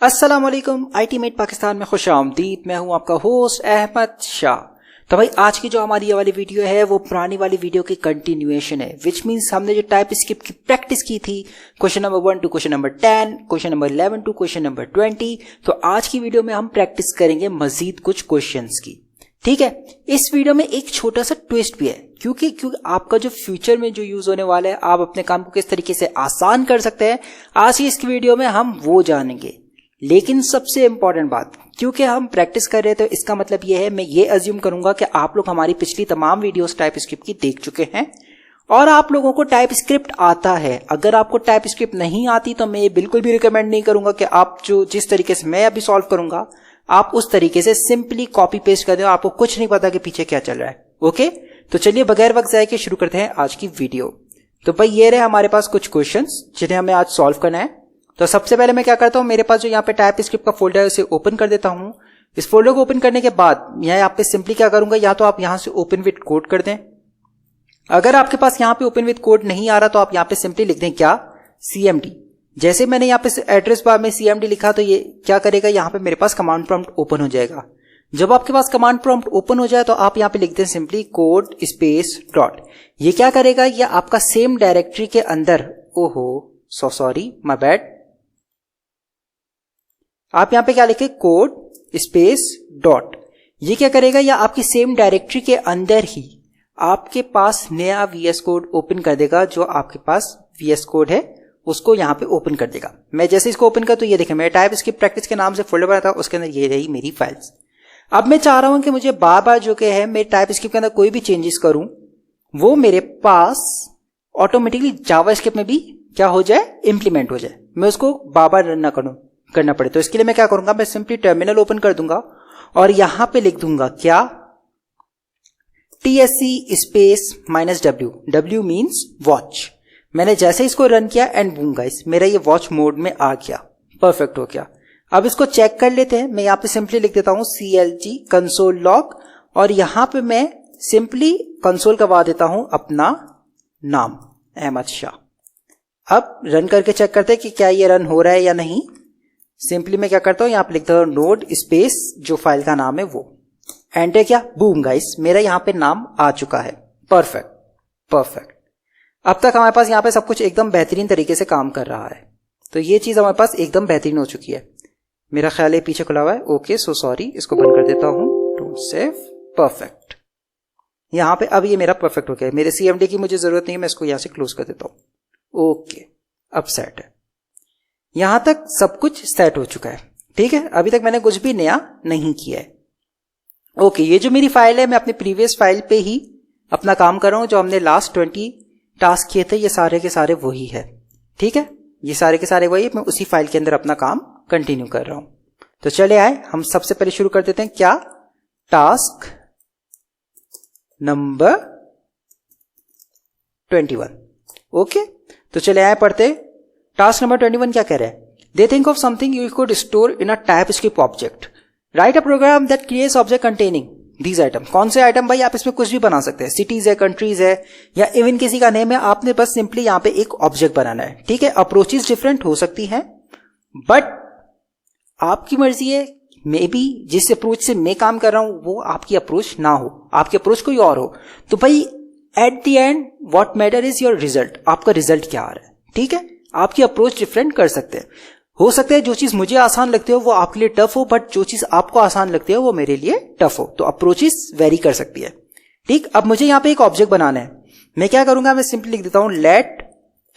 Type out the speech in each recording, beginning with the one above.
अस्सलामुअलैकुम ITMate पाकिस्तान में खुशामदीद। मैं हूं आपका होस्ट अहमद शाह। तो भाई आज की जो हमारी ये वाली वीडियो है वो पुरानी वाली वीडियो की कंटिन्यूएशन है, विच मीन्स हमने जो टाइप स्क्रिप्ट की प्रैक्टिस की थी question number 1 to question number 10, question number 11 to question number 20। तो आज की वीडियो में हम प्रैक्टिस करेंगे मजीद कुछ क्वेश्चंस की। ठीक है, इस वीडियो में एक छोटा सा ट्विस्ट भी है क्योंकि आपका जो फ्यूचर में जो यूज होने वाला है, आप अपने काम को किस तरीके से आसान कर सकते हैं, आज की इस वीडियो में हम वो जानेंगे। लेकिन सबसे इंपॉर्टेंट बात, क्योंकि हम प्रैक्टिस कर रहे हैं तो इसका मतलब ये है, मैं ये अज्यूम करूंगा कि आप लोग हमारी पिछली तमाम वीडियोस टाइप स्क्रिप्ट की देख चुके हैं और आप लोगों को टाइप स्क्रिप्ट आता है। अगर आपको टाइप स्क्रिप्ट नहीं आती तो मैं ये बिल्कुल भी रिकमेंड नहीं करूंगा कि आप जो जिस तरीके से मैं अभी सॉल्व करूंगा आप उस तरीके से सिंपली कॉपी पेस्ट कर दें, आपको कुछ नहीं पता कि पीछे क्या चल रहा है। ओके, तो चलिए बगैर वक्त जाए के शुरू करते हैं आज की वीडियो। तो भाई ये रहे हमारे पास कुछ क्वेश्चंस जिन्हें हमें आज सॉल्व करना है। तो सबसे पहले मैं क्या करता हूं, मेरे पास जो यहाँ पे टाइप स्क्रिप्ट का फोल्डर है उसे ओपन कर देता हूं। इस फोल्डर को ओपन करने के बाद यहाँ पे सिंपली क्या करूंगा, या तो आप यहां से ओपन विद कोड कर दें। अगर आपके पास यहाँ पे ओपन विद कोड नहीं आ रहा तो आप यहाँ पे सिंपली लिख दें क्या, CMD। जैसे मैंने यहाँ पे एड्रेस बार में CMD लिखा तो ये क्या करेगा, यहाँ पे मेरे पास कमांड प्रॉम्प्ट ओपन हो जाएगा। जब आपके पास कमांड प्रॉम्प्ट ओपन हो जाए तो आप यहाँ पे लिख दें सिंपली कोड स्पेस डॉट। ये क्या करेगा, ये आपका सेम डायरेक्टरी के अंदर, सॉरी माय बैड, आप यहां पे क्या लिखे, कोड स्पेस डॉट। ये क्या करेगा, या आपकी सेम डायरेक्टरी के अंदर ही आपके पास नया VS कोड ओपन कर देगा। जो आपके पास VS कोड है उसको यहां पे ओपन कर देगा। मैं जैसे इसको ओपन कर तो ये देखें, मैं टाइप स्क्रिप्ट प्रैक्टिस के नाम से फोल्डर बनाता हूं, उसके अंदर ये रही मेरी फाइल्स। अब मैं चाह रहा हूं कि मुझे बार बार जो कि है मैं टाइप स्क्रिप्ट के अंदर कोई भी चेंजेस करूं वो मेरे पास ऑटोमेटिकली जावास्क्रिप्ट में भी क्या हो जाए, इंप्लीमेंट हो जाए, मैं उसको बार बार रन ना करना पड़े। तो इसके लिए मैं क्या करूंगा, मैं सिंपली टर्मिनल ओपन कर दूंगा और यहां पे लिख दूंगा क्या, TSC space -W, W means watch. मैंने जैसे इसको रन किया एंड बूम गाइस, मेरा ये वॉच मोड में आ गया, परफेक्ट हो गया। अब इसको चेक कर लेते हैं। मैं यहां पे सिंपली लिख देता हूं CLG कंसोल लॉग और यहां पे मैं सिंपली कंसोल करवा देता हूं अपना नाम अहमद शाह। अब रन करके चेक करते हैं कि क्या ये रन हो रहा है या नहीं। सिंपली मैं क्या करता हूं, यहां पे लिखता हूं नोड स्पेस जो फाइल का नाम है वो, एंटर किया, बूम गाइस, मेरा यहां पे नाम आ चुका है। परफेक्ट। अब तक हमारे पास यहां पे सब कुछ एकदम बेहतरीन तरीके से काम कर रहा है। तो ये चीज हमारे पास एकदम बेहतरीन हो चुकी है। मेरा ख्याल है पीछे खुला हुआ है। ओके, सो सॉरी, इसको बंद कर देता हूं, डोंट सेव। परफेक्ट, यहां पे अब ये मेरा परफेक्ट हो गया। मेरे CMD की मुझे जरूरत नहीं है, मैं इसको यहां से क्लोज कर देता हूं। ओके, अब सेट है। यहां तक सब कुछ सेट हो चुका है। ठीक है, अभी तक मैंने कुछ भी नया नहीं किया है। ओके, ये जो मेरी फाइल है मैं अपनी प्रीवियस फाइल पे ही अपना काम कर रहा हूं। जो हमने लास्ट 20 टास्क किए थे ये सारे के सारे वही है। ठीक है, ये सारे के सारे वही, मैं उसी फाइल के अंदर अपना काम कंटिन्यू कर रहा हूं। तो चले आए, हम सबसे पहले शुरू कर देते हैं क्या, टास्क नंबर 21। ओके, तो चले आए पढ़ते। टास्क नंबर 21 क्या कह रहा है, they think of something you could store in a type script object, write a program that creates object containing these item. कौन से आइटम भाई, आप इसमें कुछ भी बना सकते हैं, सिटीज है, कंट्रीज है, या इवन किसी का नेम है। आपने बस सिंपली यहां पे एक ऑब्जेक्ट बनाना है। ठीक है, अप्रोचेस डिफरेंट हो सकती हैं बट आपकी मर्जी है, मे बी जिस अप्रोच से मैं काम कर रहा हूं वो आपकी अप्रोच ना हो, आपकी अप्रोच कोई और हो। तो भाई at the end what matter is your result, आपका रिजल्ट क्या आ रहा है। ठीक है, आपकी अप्रोच डिफरेंट कर सकते हैं। हो सकता है जो चीज मुझे आसान लगती हो वो आपके लिए टफ हो, बट जो चीज आपको आसान लगती है वो मेरे लिए टफ हो। तो अप्रोचेस वेरी कर सकती है। ठीक, अब मुझे यहां पे एक ऑब्जेक्ट बनाना है। मैं क्या करूंगा, मैं सिंपली लिख देता हूं लेट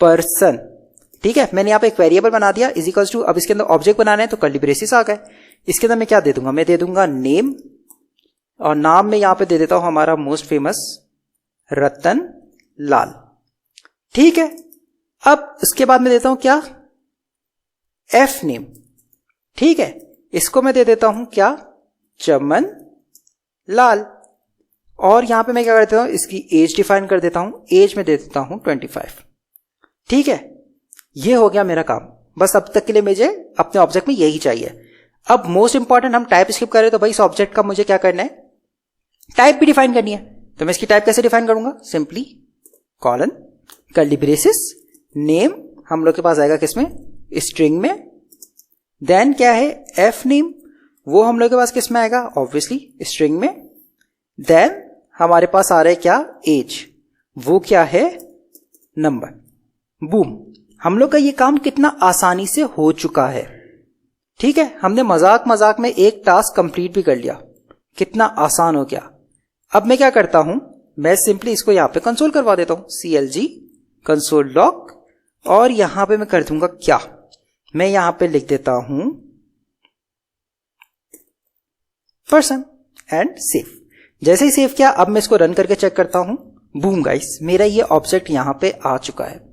पर्सन। ठीक है, मैंने यहां पे एक वेरिएबल बना दिया इज इक्वल्स टू, अब इसके अंदर ऑब्जेक्ट बनाना है तो कर्ली ब्रेसेस आ गए। इसके अंदर मैं क्या दे दूंगा, मैं दे दूंगा नेम, और नाम में यहां पे दे देता हूं हमारा मोस्ट फेमस रतन लाल। ठीक है, अब इसके बाद मैं देता हूं क्या, F नेम। ठीक है, इसको मैं दे देता हूं क्या, चमन लाल। और यहां पे मैं क्या करता हूं, इसकी एज डिफाइन कर देता हूं, एज में दे देता हूं 25। ठीक है, ये हो गया मेरा काम। बस अब तक के लिए मुझे अपने ऑब्जेक्ट में यही चाहिए। अब मोस्ट इंपॉर्टेंट, हम टाइप स्क्रिप्ट कर रहे हैं तो भाई इस ऑब्जेक्ट का मुझे क्या करना है, टाइप भी डिफाइन करनी है। तो मैं इसकी टाइप कैसे डिफाइन करूंगा, simply colon curly braces name, हम लोग के पास आएगा किसमें, स्ट्रिंग में, देन क्या है एफ नेम, वो हम लोग के पास किस में आएगा, ऑब्वियसली स्ट्रिंग में। देन हमारे पास आ रहा है क्या, एज, वो क्या है, नंबर। बूम, हम लोग का ये काम कितना आसानी से हो चुका है। ठीक है, हमने मजाक मजाक में एक टास्क कंप्लीट भी कर लिया, कितना आसान हो गया। अब मैं क्या करता हूं, मैं सिंपली इसको यहां पे कंसोल करवा देता हूं, CLG कंसोल लॉग, और यहां पे मैं कर दूंगा क्या, मैं यहां पे लिख देता हूं पर्सन एंड सेव। जैसे ही सेव किया, अब मैं इसको रन करके चेक करता हूं। बूम गाइस, मेरा ये ऑब्जेक्ट यहां पे आ चुका है।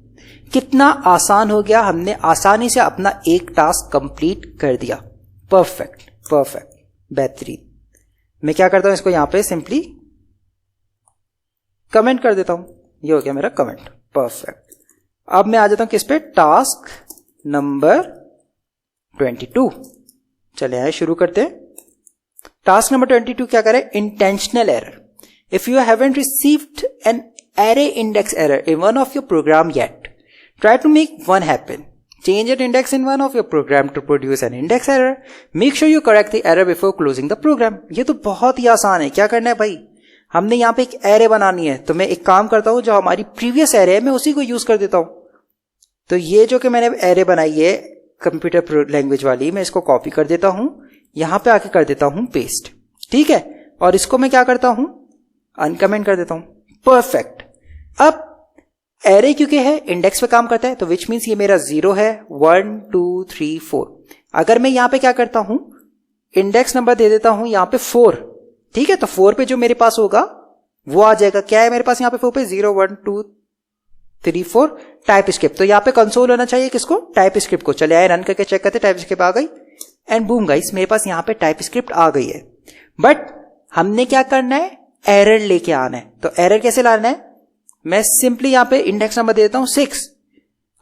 कितना आसान हो गया, हमने आसानी से अपना एक टास्क कंप्लीट कर दिया। परफेक्ट परफेक्ट, बेहतरीन। मैं क्या करता हूं, इसको यहां पे सिंपली कमेंट कर देता हूं, ये हो गया मेरा कमेंट। परफेक्ट। अब मैं आ जाता हूं किस पे, टास्क नंबर 22। चले आए, शुरू करते हैं। टास्क नंबर 22 क्या करे, intentional error. If you haven't received an array index error in one of your program yet, try to make one happen. Change an index in one of your program to produce an index error. Make sure you correct the error before closing the program. ये तो बहुत ही आसान है। क्या करना है भाई, हमने यहाँ पे एक एरे बनानी है, तो मैं एक काम करता हूँ, जो हमारी प्रीवियस एरे है मैं उसी को यूज कर देता हूँ। तो ये जो कि मैंने एरे बनाई है कंप्यूटर लैंग्वेज वाली, मैं इसको कॉपी कर देता हूँ, यहां पे आके कर देता हूँ पेस्ट। ठीक है, और इसको मैं क्या करता हूँ, अनकमेंट कर देता हूँ। परफेक्ट। अब एरे क्योंकि है, इंडेक्स पे काम करता है, तो विच मीन्स ये मेरा 0 है, 1 2 3 4। अगर मैं यहां पे क्या करता हूं, इंडेक्स नंबर दे देता हूं यहां पे 4। ठीक है, तो 4 पे जो मेरे पास होगा वो आ जाएगा। क्या है मेरे पास यहां पे 4 पे, 0 1 2 3 4, टाइप स्क्रिप्ट। तो यहां पे कंसोल होना चाहिए किसको, टाइप स्क्रिप्ट को। चले आए, रन करके चेक करते, टाइप स्क्रिप्ट आ गई, एंड बूम गाइस, मेरे पास यहां पे टाइप स्क्रिप्ट आ गई है। बट हमने क्या करना है, एरर लेके आना है। तो एरर कैसे लाना है, मैं सिंपली यहां पे इंडेक्स नंबर दे देता हूं 6।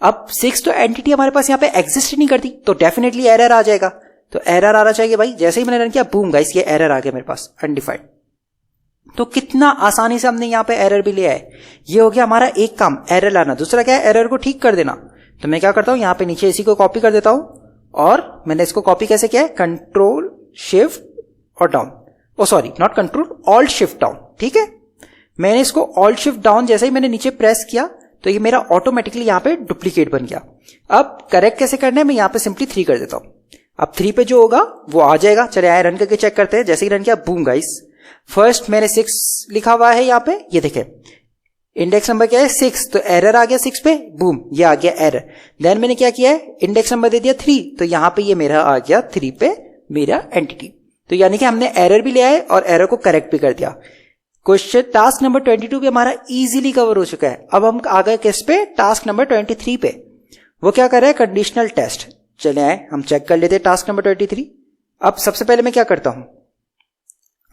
अब 6 तो एंटिटी हमारे पास यहां पे एग्जिस्ट ही नहीं करती, तो डेफिनेटली एरर आ जाएगा। तो एरर आना चाहिए भाई। जैसे ही मैंने रन किया, बूम गाइस, ये एरर आ गया मेरे पास, अनडिफाइंड। तो कितना आसानी से हमने यहां पे एरर भी लिया है। ये हो गया हमारा एक काम, एरर लाना। दूसरा क्या है, एरर को ठीक कर देना। तो मैं क्या करता हूं, यहां पे नीचे इसी को कॉपी कर देता हूं, और मैंने इसको कॉपी कैसे किया है, कंट्रोल शिफ्ट और down, oh sorry not control, alt shift down. ठीक है, मैंने इसको ऑल्ट शिफ्ट डाउन जैसे ही मैंने नीचे प्रेस किया, तो ये मेरा ऑटोमेटिकली यहां पे डुप्लीकेट बन गया। अब करेक्ट कैसे करना है, मैं यहां पे सिंपली 3 कर देता हूं। अब 3 पे जो होगा वो आ जाएगा। चले आए, रन करके चेक करते हैं। जैसे ही रन किया, बूम गाइस, फर्स्ट मैंने 6 लिखा हुआ है यहां पे, ये देखें इंडेक्स नंबर क्या है 6, तो एरर आ गया 6 पे, बूम, ये आ गया एरर। देन मैंने क्या किया है, इंडेक्स नंबर दे दिया 3, तो यहां पे ये मेरा आ गया 3 पे मेरा एंटिटी। तो यानी कि हमने एरर भी लिया है और एरर को करेक्ट भी कर दिया। क्वेश्चन टास्क नंबर 22 पे हमारा इजीली कवर हो चुका है। अब हम आ गए किस पे, टास्क नंबर 23 पे। वो क्या कर रहा है, कंडीशनल टेस्ट। चले आए, हम चेक कर लेते हैं टास्क नंबर 23। अब सबसे पहले मैं क्या करता हूं,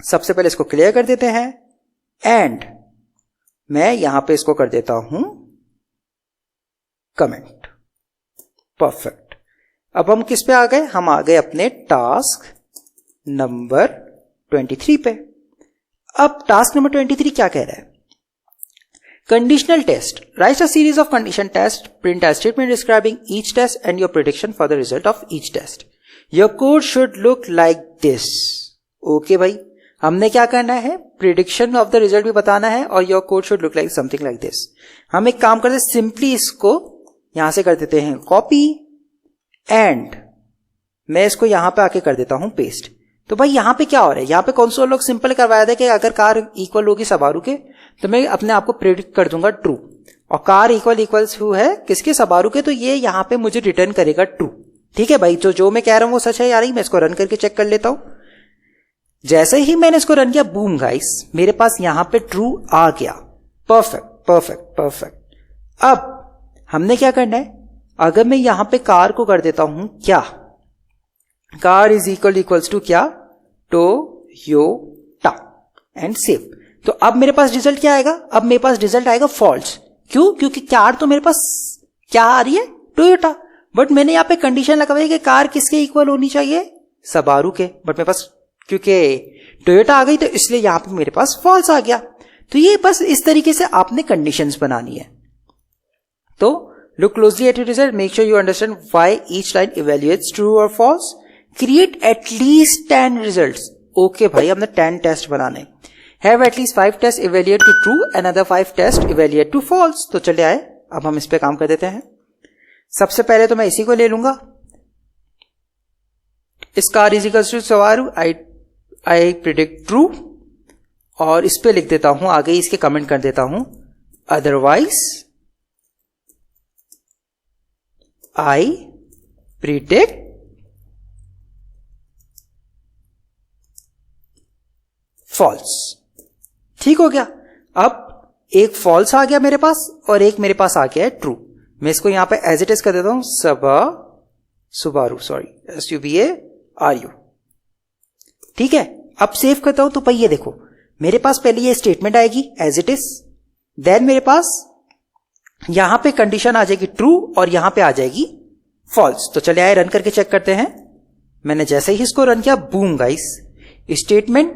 सबसे पहले इसको क्लियर कर देते हैं, एंड मैं यहां पे इसको कर देता हूं कमेंट। परफेक्ट। अब हम किस पे आ गए, हम आ गए अपने टास्क नंबर 23 पे। अब टास्क नंबर 23 क्या कह रहा है, conditional test, write a series of condition test, print a statement describing each test and your prediction for the result of each test. Your code should look like this. Okay भाई, हमने क्या करना है, prediction of the result भी बताना है, और your code should look like something like this. हम एक काम करते हैं, सिंपली इसको यहां से कर देते हैं कॉपी, एंड मैं इसको यहां पे आके कर देता हूं पेस्ट। तो भाई यहां पे क्या हो रहा है, यहां पे कंसोल लॉग सिंपल करवाया था कि अगर कार इक्वल होगी सबारू के, तो मैं अपने आप को प्रेडिक्ट कर दूंगा ट्रू, और कार इक्वल्स हु है किसके, सबारू के, तो ये यहां पे मुझे रिटर्न करेगा ट्रू। ठीक है भाई, तो जो मैं कह रहा हूं वो सच है यार। मैं इसको रन करके चेक कर लेता हूं। जैसे ही मैंने इसको रन किया, बूम गाइस, मेरे पास यहां पे ट्रू आ गया। Perfect perfect perfect. अब हमने क्या करना है, अगर मैं यहां पे कार को कर देता हूं क्या, कार इज इक्वल्स टू क्या, टोयोटा, एंड सेव। तो अब मेरे पास रिजल्ट क्या आएगा, अब मेरे पास रिजल्ट आएगा फॉल्स। क्यों, क्योंकि कार तो मेरे पास क्या आ रही है, टोयोटा, बट मैंने यहां पे कंडीशन लगाई कि कार किसके इक्वल होनी चाहिए, सबारू के, बट मेरे पास क्योंकि टोयोटा आ गई तो इसलिए यहां पे मेरे पास फॉल्स आ गया। तो ये बस इस तरीके से आपने कंडीशंस बनानी है। तो Look closely at your result. Make sure you understand why each line evaluates true or false. Create at least 10 results. Okay भाई, हमने 10 टेस्ट बनाने. Have at least 5 tests evaluate to true and another 5 tests evaluate to false. तो चले आए, अब हम इस पे काम कर देते हैं. सबसे पहले तो मैं इसी को ले लूंगा. Scar is equals to सवारू. I predict true. और इस पे लिख देता हूं, आगे इसके कमेंट कर देता हूं, otherwise I predict false. ठीक हो गया. अब एक false आ गया मेरे पास और एक मेरे पास आ गया है true. मैं इसको यहां पे एज इट इज कर देता हूं, सुबारू, सॉरी, SUBARU. ठीक है. अब सेव करता हूं. तो भाई ये देखो, मेरे पास पहले ये स्टेटमेंट आएगी एज इट इज, देन मेरे पास यहां पे कंडीशन आ जाएगी ट्रू और यहां पे आ जाएगी फॉल्स. तो चले आए, रन करके चेक करते हैं. मैंने जैसे ही इसको रन किया, boom guys, statement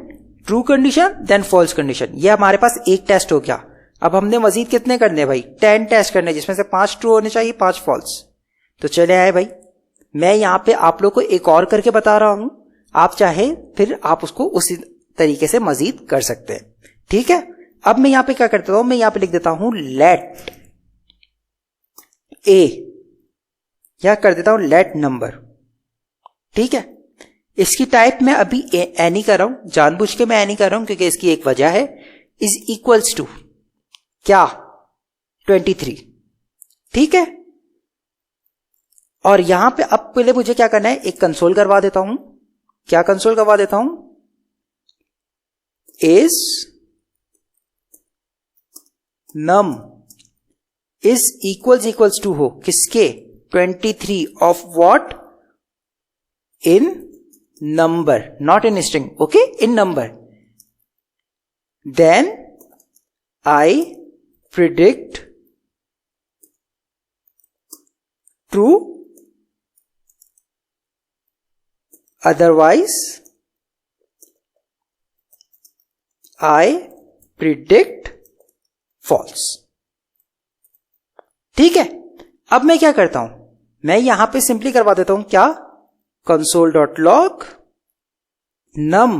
true condition then false condition. ये हमारे पास एक टेस्ट हो गया. अब हमने मजीद कितने करने हैं भाई? 10 टेस्ट करने, जिसमें से 5 ट्रू होने चाहिए, 5 फॉल्स. तो चले आए भाई, मैं यहां पे आप लोग को एक और करके बता रहा हूं. आप चाहे फिर आप उसको उसी तरीके से मजीद कर सकते हैं. ठीक है. अब मैं यहां पे क्या करता हूं, मैं यहां पे लिख देता हूं लेट ए, या कर देता हूं लेट नंबर. ठीक है. इसकी टाइप में अभी ए नहीं कर रहा हूं, जानबूझ के मैं ए नहीं कर रहा हूं क्योंकि इसकी एक वजह है. इज इक्वल्स टू क्या? 23. ठीक है. और यहां पे अब पहले मुझे क्या करना है, एक कंसोल करवा देता हूं. क्या कंसोल करवा देता हूं? Is num is equals to हो किसके? 23 of what? In number, not in string. Okay, in number. Then I predict true, otherwise I predict false. ठीक है. अब मैं क्या करता हूं, मैं यहां पे सिंपली करवा देता हूं क्या? console.log num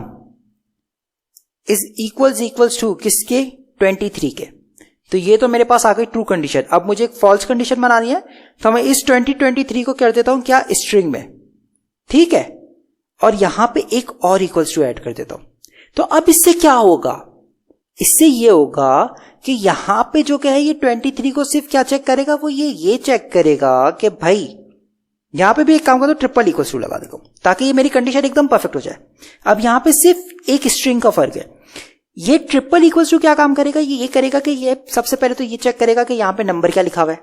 is equals to किसके? 23 के. तो ये तो मेरे पास आ गई ट्रू कंडीशन. अब मुझे एक फॉल्स कंडीशन बनानी है, तो मैं इस 23 को कर देता हूं क्या? स्ट्रिंग में. ठीक है. और यहां पे एक और इक्वल्स टू ऐड कर देता हूं. तो अब इससे क्या होगा? इससे ये होगा कि यहां पे जो क्या है, ये 23 को सिर्फ क्या चेक करेगा? वो ये चेक करेगा कि भाई यहां पे भी एक काम कर दो, ट्रिपल इक्वल्स टू लगा देता हूं ताकि ये मेरी कंडीशन एकदम परफेक्ट हो जाए. अब यहां पे सिर्फ एक स्ट्रिंग का फर्क है. ये ट्रिपल इक्वल्स टू क्या काम करेगा? ये करेगा कि ये सबसे पहले तो ये चेक करेगा कि यहां पे नंबर क्या लिखा हुआ है.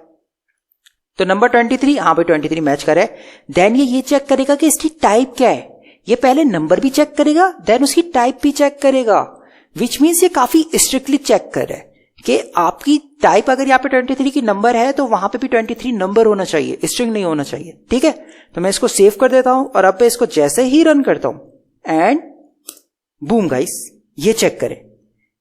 तो नंबर 23, यहां पे 23 मैच करे. देन ये चेक करेगा कि इसकी टाइप क्या है. ये पहले नंबर भी चेक करेगा, देन उसकी टाइप भी चेक करेगा. विच मीन्स ये काफी स्ट्रिक्टली चेक कर रहा है कि आपकी टाइप अगर यहाँ पे 23 की नंबर है तो वहां पे भी 23 नंबर होना चाहिए, स्ट्रिंग नहीं होना चाहिए. ठीक है. तो मैं इसको सेव कर देता हूं और अब मैं इसको जैसे ही रन करता हूं एंड बूम गाइस, ये चेक करें,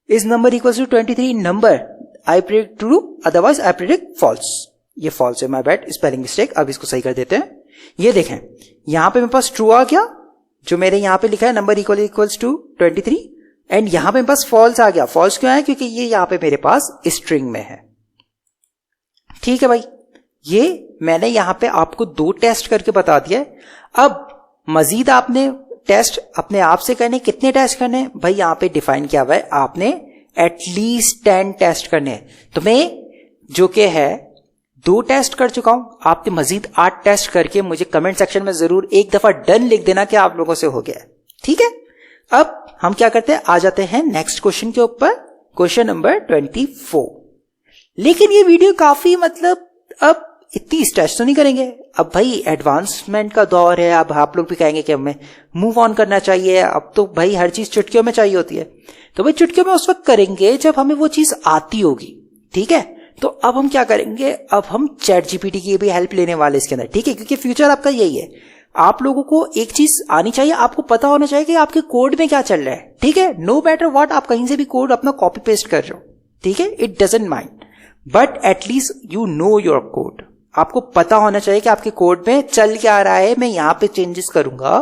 is number equals to 23 number, I predict true, otherwise I predict false. ये फॉल्स है, माय बैड, स्पेलिंग मिस्टेक. अब इसको सही कर देते हैं. ये देखें, यहां पे मेरे पास ट्रू आ गया, जो मेरे यहां पे लिखा है नंबर इक्वल्स टू 23, एंड यहां पे मेरे पास फॉल्स आ गया. फॉल्स क्यों है? क्योंकि ये यहां पे मेरे पास स्ट्रिंग में है. ठीक है भाई, ये मैंने यहां पे आपको 2 टेस्ट करके बता दिया है. अब मजीद आपने टेस्ट अपने आप से करने. कितने टेस्ट करने भाई? यहां पे डिफाइन किया हुआ है, आपने एटलीस्ट 10 टेस्ट करने हैं. तो मैं जो कि है 2 टेस्ट कर चुका हूं. आपने मजीद 8 टेस्ट करके मुझे कमेंट सेक्शन में जरूर एक दफा डन लिख देना कि आप लोगों से हो गया. ठीक है. अब हम क्या करते हैं, आ जाते हैं नेक्स्ट क्वेश्चन के ऊपर, क्वेश्चन नंबर 24. लेकिन ये वीडियो काफी मतलब अब इतनी स्ट्रेच तो नहीं करेंगे. अब भाई एडवांसमेंट का दौर है. अब आप लोग भी कहेंगे कि हमें मूव ऑन करना चाहिए. अब तो भाई हर चीज चुटकियों में चाहिए होती है. तो भाई चुटकियों में उस वक्त करेंगे जब हमें वो चीज आती होगी. ठीक है. तो अब हम क्या करेंगे, अब हम चैट जीपीटी की भी हेल्प लेने वाले इसके अंदर. ठीक है. क्योंकि फ्यूचर आपका यही है, आप लोगों को एक चीज आनी चाहिए, आपको पता होना चाहिए कि आपके कोड में क्या चल रहा है. ठीक है. नो मैटर व्हाट, आप कहीं से भी कोड अपना कॉपी पेस्ट कर रहे हो. ठीक है. It doesn't mind, but at least you know your code. आपको पता होना चाहिए कि आपके कोड में चल क्या रहा है, मैं यहां पे चेंजेस करूंगा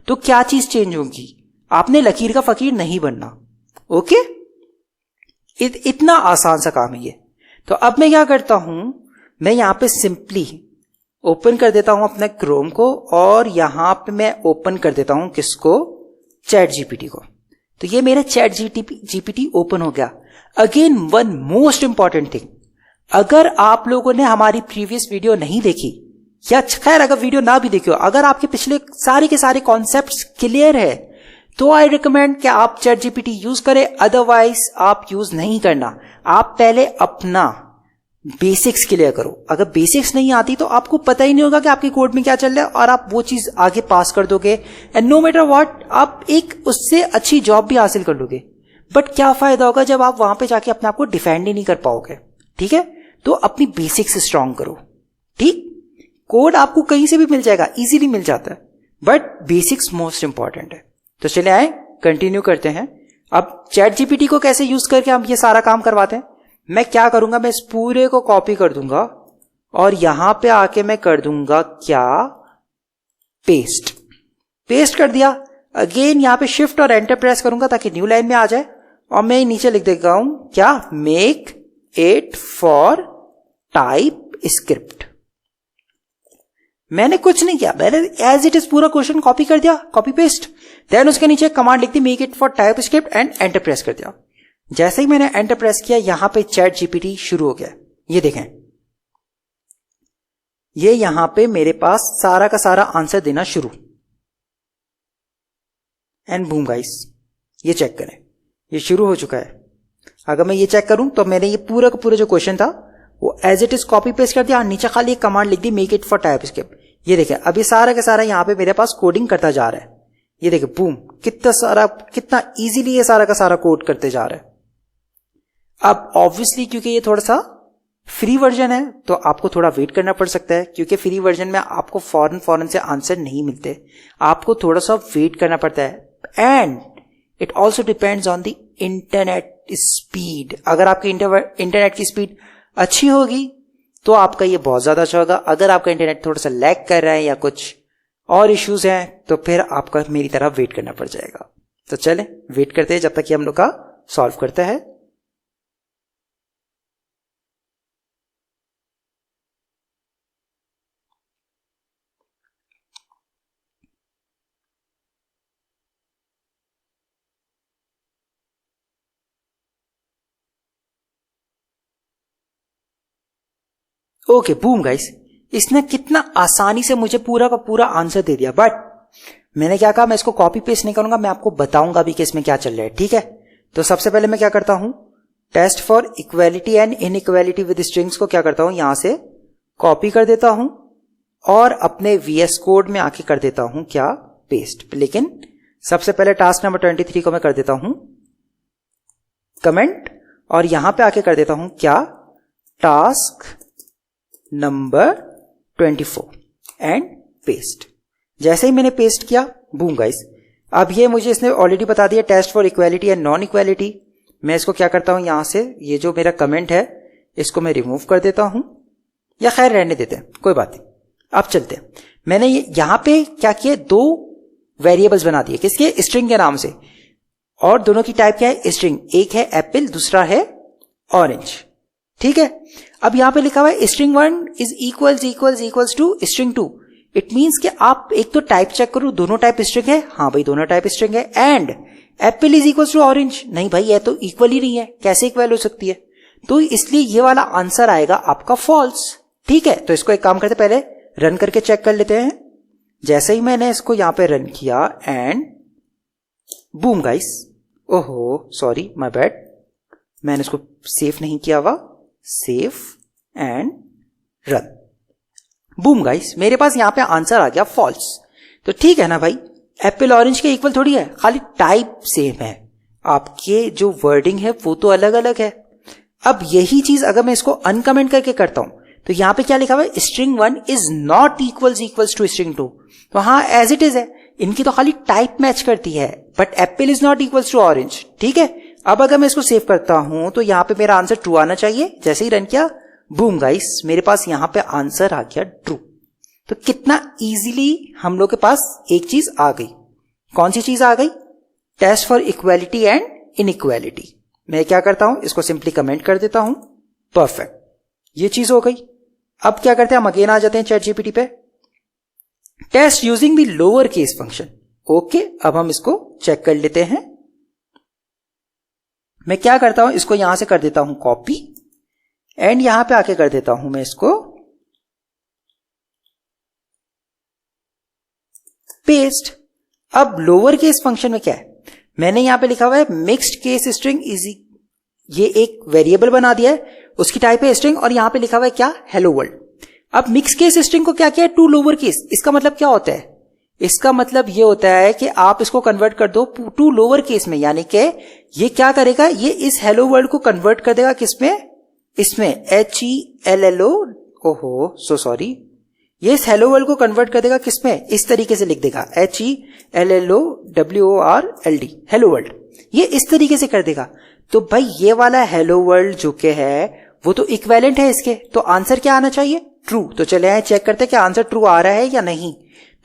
तो क्या चीज चेंज होगी। आपने लकीर का फकीर नहीं बनना। ओके, इतना आसान सा काम है ये। तो अब मैं क्या करता हूं, मैं यहां पे सिंपली ओपन कर देता हूं अपने क्रोम को और यहां पे मैं ओपन कर देता हूं किसको, चैट जीपीटी को। तो ये मेरा चैट जीपीटी ओपन हो गया। Again one most important thing, अगर आप लोगों ने हमारी प्रीवियस वीडियो नहीं देखी, या खैर अगर वीडियो ना भी देखी हो, अगर आपके पिछले सारे के सारे कॉन्सेप्ट्स क्लियर है तो आई रिकमेंड कि आप चैट जीपीटी यूज करें, अदरवाइज आप यूज नहीं करना। आप पहले अपना बेसिक्स क्लियर करो। अगर बेसिक्स नहीं आती तो आपको पता ही नहीं होगा कि आपके कोड में क्या चल रहा है और आप वो चीज आगे पास कर दोगे एंड नो मैटर व्हाट आप एक उससे अच्छी जॉब भी हासिल कर लोगे। बट क्या फायदा होगा जब आप वहां पे जाके अपने आप को डिफेंड ही नहीं कर पाओगे। ठीक है, तो अपनी बेसिक्स स्ट्रांग करो। ठीक, कोड आपको कहीं से भी मिल जाएगा, इजीली मिल जाता है, बट बेसिक्स मोस्ट इंपॉर्टेंट है। तो चले आए कंटिन्यू करते हैं। अब चैट जीपीटी को कैसे यूज करके हम ये सारा काम करवाते हैं। मैं क्या करूंगा, मैं इस पूरे को कॉपी कर दूंगा और यहां पे आके मैं कर दूंगा क्या, पेस्ट कर दिया। अगेन यहां पे शिफ्ट और एंटर प्रेस करूंगा ताकि न्यू लाइन में आ जाए और मैं नीचे लिख देता हूं क्या, make it for TypeScript. मैंने कुछ नहीं किया, मैंने एज इट इज पूरा क्वेश्चन कॉपी कर दिया, कॉपी पेस्ट। देन उसके नीचे कमांड लिख दी make it for TypeScript and enter press कर दिया। जैसे ही मैंने एंटर प्रेस किया यहां पे चैट जीपीटी शुरू हो गया। ये देखें, ये यहां पे मेरे पास सारा का सारा आंसर देना शुरू। एंड बूम गाइस, ये चेक करें, ये शुरू हो चुका है। अगर मैं ये चेक करूं तो मैंने ये पूरा का पूरा जो क्वेश्चन था वो as it is copy paste कर दिया, नीचे खाली एक कमांड लिख दी make it for TypeScript. ये देखें, अभी सारा का सारा यहां पे मेरे पास कोडिंग करता जा रहा है। ये देखें बूम, कितना इजीली ये सारा का सारा कोड करते जा रहा है। अब ऑब्वियसली क्योंकि ये थोड़ा सा फ्री वर्जन है तो आपको थोड़ा वेट करना पड़ सकता है, क्योंकि फ्री वर्जन में आपको फौरन से आंसर नहीं मिलते, आपको थोड़ा सा वेट करना पड़ता है। And it also depends on the internet speed. अगर आपकी इंटरनेट की स्पीड अच्छी होगी तो आपका ये बहुत ज्यादा अच्छा होगा। अगर आपका इंटरनेट थोड़ा सा लैग कर रहा है या कुछ और इश्यूज हैं तो फिर आपका मेरी तरह वेट करना पड़ जाएगा। तो चले वेट करते हैं जब तक कि हम लोग का सॉल्व करते हैं। ओके बूम गाइस, इसने कितना आसानी से मुझे पूरा का पूरा आंसर दे दिया। बट मैंने क्या कहा, मैं इसको कॉपी पेस्ट नहीं करूंगा, मैं आपको बताऊंगा भी कि इसमें क्या चल रहा है। ठीक है, तो सबसे पहले मैं क्या करता हूं, test for equality and inequality with strings को क्या करता हूं, यहां से कॉपी कर देता हूं और अपने VS कोड में आके कर देता हूं क्या, पेस्ट। लेकिन सबसे पहले टास्क नंबर 23 को मैं कर देता हूं कमेंट और यहां पे आके कर देता हूं क्या, टास्क नंबर 24 एंड पेस्ट। जैसे ही मैंने पेस्ट किया, बूम गाइस, अब ये मुझे इसने ऑलरेडी बता दिया test for equality and non equality. मैं इसको क्या करता हूं, यहां से ये जो मेरा कमेंट है इसको मैं रिमूव कर देता हूं, या खैर रहने देते हैं, कोई बात नहीं। अब चलते हैं, मैंने यहां पे क्या किया, दो वेरिएबल्स बना दिए, किसके, स्ट्रिंग के नाम से, और दोनों की टाइप क्या है, स्ट्रिंग। एक है एप्पल, दूसरा है ऑरेंज। ठीक है, अब यहां पे लिखा हुआ है string 1 is equals to string 2। It means कि आप एक तो टाइप चेक करो, दोनों टाइप स्ट्रिंग है, हाँ भाई दोनों टाइप स्ट्रिंग है। And apple is equals to orange, नहीं भाई ये तो इक्वल ही नहीं है, कैसे इक्वल हो सकती है, तो इसलिए ये वाला आंसर आएगा आपका फॉल्स। ठीक है, तो इसको एक काम करते पहले रन करके चेक कर लेते हैं। जैसे ही मैंने इसको यहां पे रन किया एंड बूम गाइस, ओहो सॉरी माय बैड, मैंने इसको सेव नहीं किया हुआ, save and run. Boom guys, मेरे पास यहां पे आंसर आ गया फॉल्स। तो ठीक है ना भाई, एप्पल ऑरेंज के इक्वल थोड़ी है, खाली टाइप सेम है, आपके जो वर्डिंग है वो तो अलग अलग है। अब यही चीज अगर मैं इसको अनकमेंट करके करता हूं तो यहां पे क्या लिखा हुआ है, string 1 is not equals to string 2। तो हाँ एज इट इज है, इनकी तो खाली टाइप मैच करती है, but apple is not equals to orange. ठीक है, अब अगर मैं इसको सेव करता हूं तो यहां पे मेरा आंसर ट्रू आना चाहिए। जैसे ही रन किया, बूम गाइस, मेरे पास यहां पे आंसर आ गया ट्रू। तो कितना इजीली हम लोग के पास एक चीज आ गई। कौन सी चीज आ गई? Test for equality and inequality. मैं क्या करता हूं, इसको सिंपली कमेंट कर देता हूं, परफेक्ट, ये चीज हो गई। अब क्या करते हैं, हम अगेन आ जाते हैं चैट जीपीटी पे। Test using the lower case function. Okay, अब हम इसको चेक कर लेते हैं। मैं क्या करता हूं, इसको यहां से कर देता हूं कॉपी एंड यहां पे आके कर देता हूं मैं इसको पेस्ट। अब लोअर केस फंक्शन में क्या है, मैंने यहां पे लिखा हुआ है मिक्स्ड केस स्ट्रिंग इजी, ये एक वेरिएबल बना दिया है, उसकी टाइप है स्ट्रिंग और यहां पे लिखा हुआ है क्या, हेलो वर्ल्ड। अब मिक्स केस स्ट्रिंग को क्या किया है, टू लोअर केस। इसका मतलब क्या होता है, इसका मतलब ये होता है कि आप इसको कन्वर्ट कर दो टू लोअर केस में, यानी कि ये क्या करेगा, ये इस हेलो वर्ल्ड को कन्वर्ट कर देगा किसमें, इसमें HELLO, ओहो सो सॉरी, ये इस हेलो वर्ल्ड को कन्वर्ट कर देगा किसमें, इस तरीके से लिख देगा HELLOWORLD, हेलो वर्ल्ड, ये इस तरीके से कर देगा। तो भाई ये वाला हेलो वर्ल्ड जो के है वो तो इक्विवेलेंट है इसके, तो आंसर क्या आना चाहिए, ट्रू। तो चले आए चेक करते हैं कि आंसर ट्रू आ रहा है या नहीं।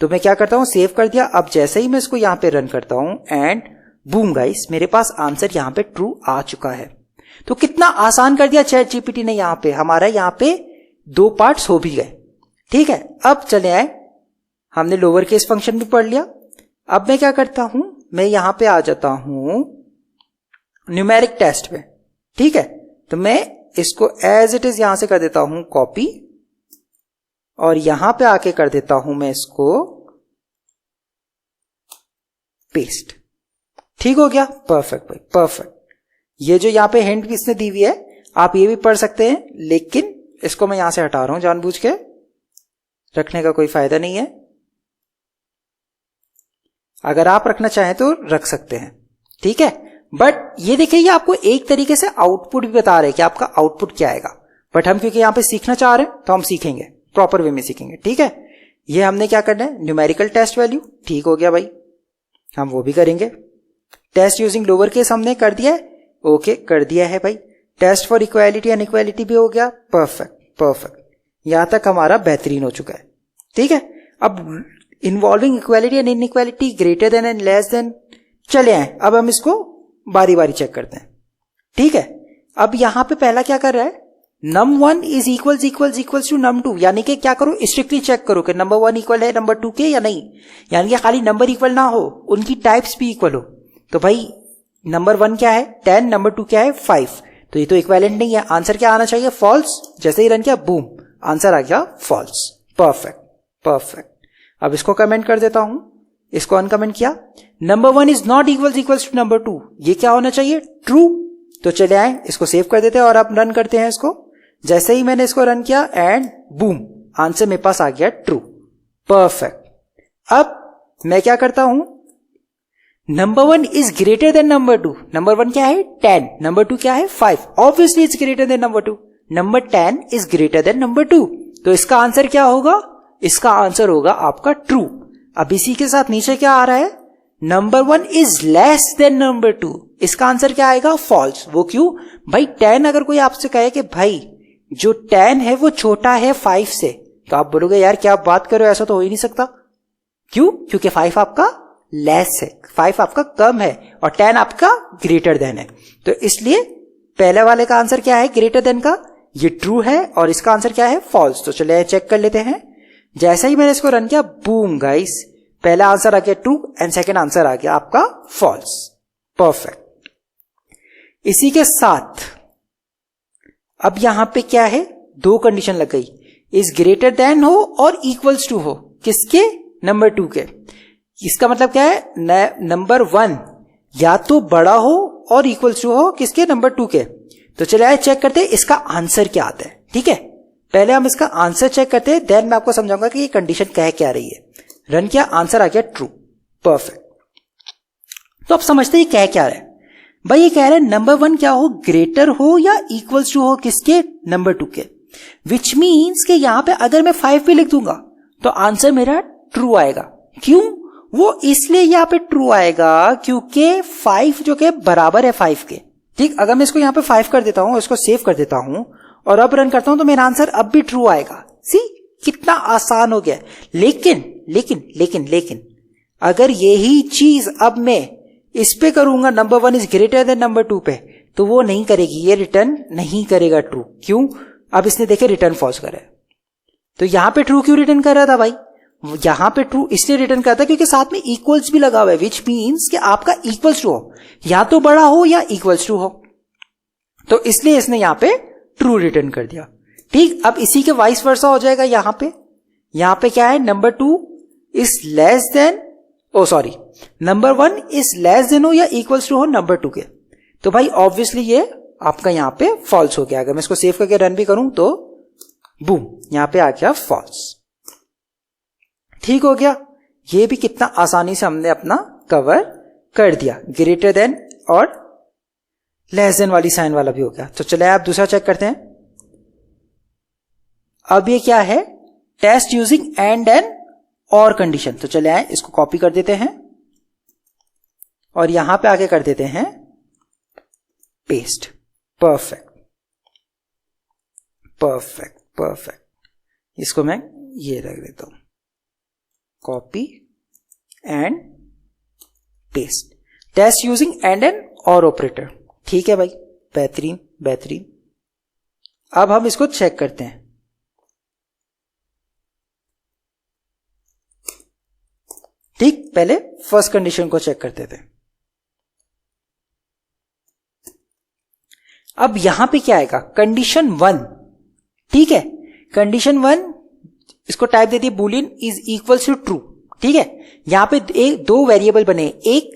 तो मैं क्या करता हूं, सेव कर दिया। अब जैसे ही मैं इसको यहां पे रन करता हूं एंड बूम गाइस, मेरे पास आंसर यहां पे ट्रू आ चुका है। तो कितना आसान कर दिया चैट जीपीटी ने, यहां पे हमारा यहां पे दो पार्ट्स हो भी गए। ठीक है, अब चले आए, हमने लोअर केस फंक्शन भी पढ़ लिया। अब मैं क्या करता हूं, मैं यहां पे आ जाता हूं न्यूमेरिक टेस्ट में। ठीक है, तो मैं इसको एज इट इज यहां से कर देता हूं कॉपी और यहां पे आके कर देता हूं मैं इसको पेस्ट। ठीक हो गया, परफेक्ट भाई परफेक्ट। ये जो यहां पे हिंट इसने दी हुई है आप ये भी पढ़ सकते हैं, लेकिन इसको मैं यहां से हटा रहा हूं, जानबूझ के रखने का कोई फायदा नहीं है। अगर आप रखना चाहें तो रख सकते हैं, ठीक है। बट ये देखिए, ये आपको एक तरीके से आउटपुट भी बता रहे हैं कि आपका आउटपुट क्या आएगा। बट हम क्योंकि यहां पे सीखना चाह रहे हैं तो हम सीखेंगे, प्रॉपर वे में सीखेंगे। ठीक है, ये हमने क्या करना है, न्यूमेरिकल टेस्ट वैल्यू। ठीक हो गया भाई, हम वो भी करेंगे। टेस्ट यूजिंग लोअर केस हमने कर दिया है, ओके कर दिया है भाई। Test for equality and equality भी हो गया, परफेक्ट परफेक्ट। यहां तक हमारा बेहतरीन हो चुका है। ठीक है, अब involving equality and inequality, greater than and less than, चले आए। अब हम इसको बारी बारी चेक करते हैं। ठीक है, अब यहां पे पहला क्या कर रहा है, num1 is equals to num2, यानी कि क्या करो, स्ट्रिक्टली चेक करो कि नंबर 1 इक्वल है नंबर 2 के या नहीं, यानी कि खाली नंबर इक्वल ना हो, उनकी टाइप्स भी इक्वल हो। तो भाई नंबर 1 क्या है 10, नंबर 2 क्या है 5, तो ये तो इक्विवेलेंट नहीं है। आंसर क्या आना चाहिए, फॉल्स। जैसे ही रन किया बूम, आंसर आ गया फॉल्स। Perfect perfect. अब इसको कमेंट कर देता हूं, इसको अनकमेंट किया। Number 1 is not equals to number 2, ये क्या होना चाहिए, ट्रू। तो चले आए, इसको सेव कर देते हैं और अब रन करते हैं इसको। जैसे ही मैंने इसको रन किया एंड बूम, आंसर मेरे पास आ गया ट्रू, परफेक्ट। अब मैं क्या करता हूं, number 1 is greater than number 2। Number 1 क्या है 10, नंबर 2 क्या है 5, obviously it's greater than number 2। Number 10 is greater than number 2, तो इसका आंसर क्या होगा, इसका आंसर होगा आपका ट्रू। अब इसी के साथ नीचे क्या आ रहा है, number 1 is less then number 2, इसका आंसर क्या आएगा, फॉल्स। वो क्यों भाई, 10 अगर कोई आपसे कहे कि भाई जो 10 है वो छोटा है 5 से, तो आप बोलोगे यार क्या आप बात करो, ऐसा तो हो ही नहीं सकता। क्यों, क्योंकि 5 आपका लेस है, 5 आपका कम है और 10 आपका ग्रेटर देन है। तो इसलिए पहले वाले का आंसर क्या है, ग्रेटर देन का, ये ट्रू है, और इसका आंसर क्या है, फॉल्स। तो चलिए चेक कर लेते हैं। जैसे ही मैंने इसको रन किया, बूम गाइस, पहला आंसर आ गया ट्रू एंड सेकेंड आंसर आ गया आपका फॉल्स, परफेक्ट। इसी के साथ अब यहां पे क्या है, दो कंडीशन लग गई, इज ग्रेटर देन हो और इक्वल्स टू हो, किसके, नंबर 2 के। इसका मतलब क्या है, नंबर 1 या तो बड़ा हो और इक्वल्स टू हो किसके, नंबर 2 के। तो चलिए आइए चेक करते हैं इसका आंसर क्या आता है। ठीक है, पहले हम इसका आंसर चेक करते हैं, देन मैं आपको समझाऊंगा कि ये कंडीशन कह क्या रही है। रन किया, आंसर आ गया ट्रू, परफेक्ट। तो आप समझते हैं कह क्या रहा है भाई, ये कह रहा है नंबर 1 क्या हो, ग्रेटर हो या इक्वल्स टू हो किसके, नंबर 2 के। विच मीन्स कि यहां पे अगर मैं 5 भी लिख दूंगा तो आंसर मेरा ट्रू आएगा। क्यों, वो इसलिए यहां पे ट्रू आएगा क्योंकि 5 जो के बराबर है 5 के। ठीक, अगर मैं इसको यहां पे 5 कर देता हूं, इसको सेव कर देता हूं और अब रन करता हूं तो मेरा आंसर अब भी ट्रू आएगा। सी कितना आसान हो गया। लेकिन लेकिन लेकिन लेकिन अगर यही चीज अब मैं इस पे करूंगा, number 1 is greater than number 2 पे, तो वो नहीं करेगी, ये रिटर्न नहीं करेगा ट्रू। क्यों? अब इसने देखे रिटर्न फॉल्स करा है, तो यहां पे ट्रू क्यों रिटर्न कर रहा था भाई? यहां पे ट्रू इसलिए रिटर्न करता है क्योंकि साथ में इक्वल्स भी लगा हुआ है, विच मीन्स कि आपका इक्वल्स टू हो, या तो बड़ा हो या इक्वल्स टू हो, तो इसलिए इसने यहां पे ट्रू रिटर्न कर दिया। ठीक, अब इसी के वाइस वर्सा हो जाएगा। यहां पे क्या है, number 2 is less than, oh sorry, number 1 is less than हो या इक्वल्स टू हो नंबर 2 के, तो भाई ऑब्वियसली ये आपका यहां पे फॉल्स हो गया। अगर मैं इसको सेव करके रन भी करूं तो बूम, यहां पे आ गया फॉल्स। ठीक हो गया। ये भी कितना आसानी से हमने अपना कवर कर दिया। ग्रेटर देन और लेस देन वाली साइन वाला भी हो गया। तो चले आप दूसरा चेक करते हैं। अब ये क्या है, टेस्ट यूजिंग एंड एंड और कंडीशन। तो चले आए इसको कॉपी कर देते हैं और यहां पे आके कर देते हैं पेस्ट। Perfect perfect perfect. इसको मैं ये रख देता हूं, copy and paste, test using and and और ऑपरेटर। ठीक है भाई, बेहतरीन बेहतरीन। अब हम इसको चेक करते हैं। ठीक, पहले फर्स्ट कंडीशन को चेक करते थे। अब यहां पे क्या आएगा, कंडीशन 1। ठीक है, कंडीशन 1 इसको टाइप दे दिए boolean is equals to true. ठीक है, यहां पे दो वेरिएबल बने, एक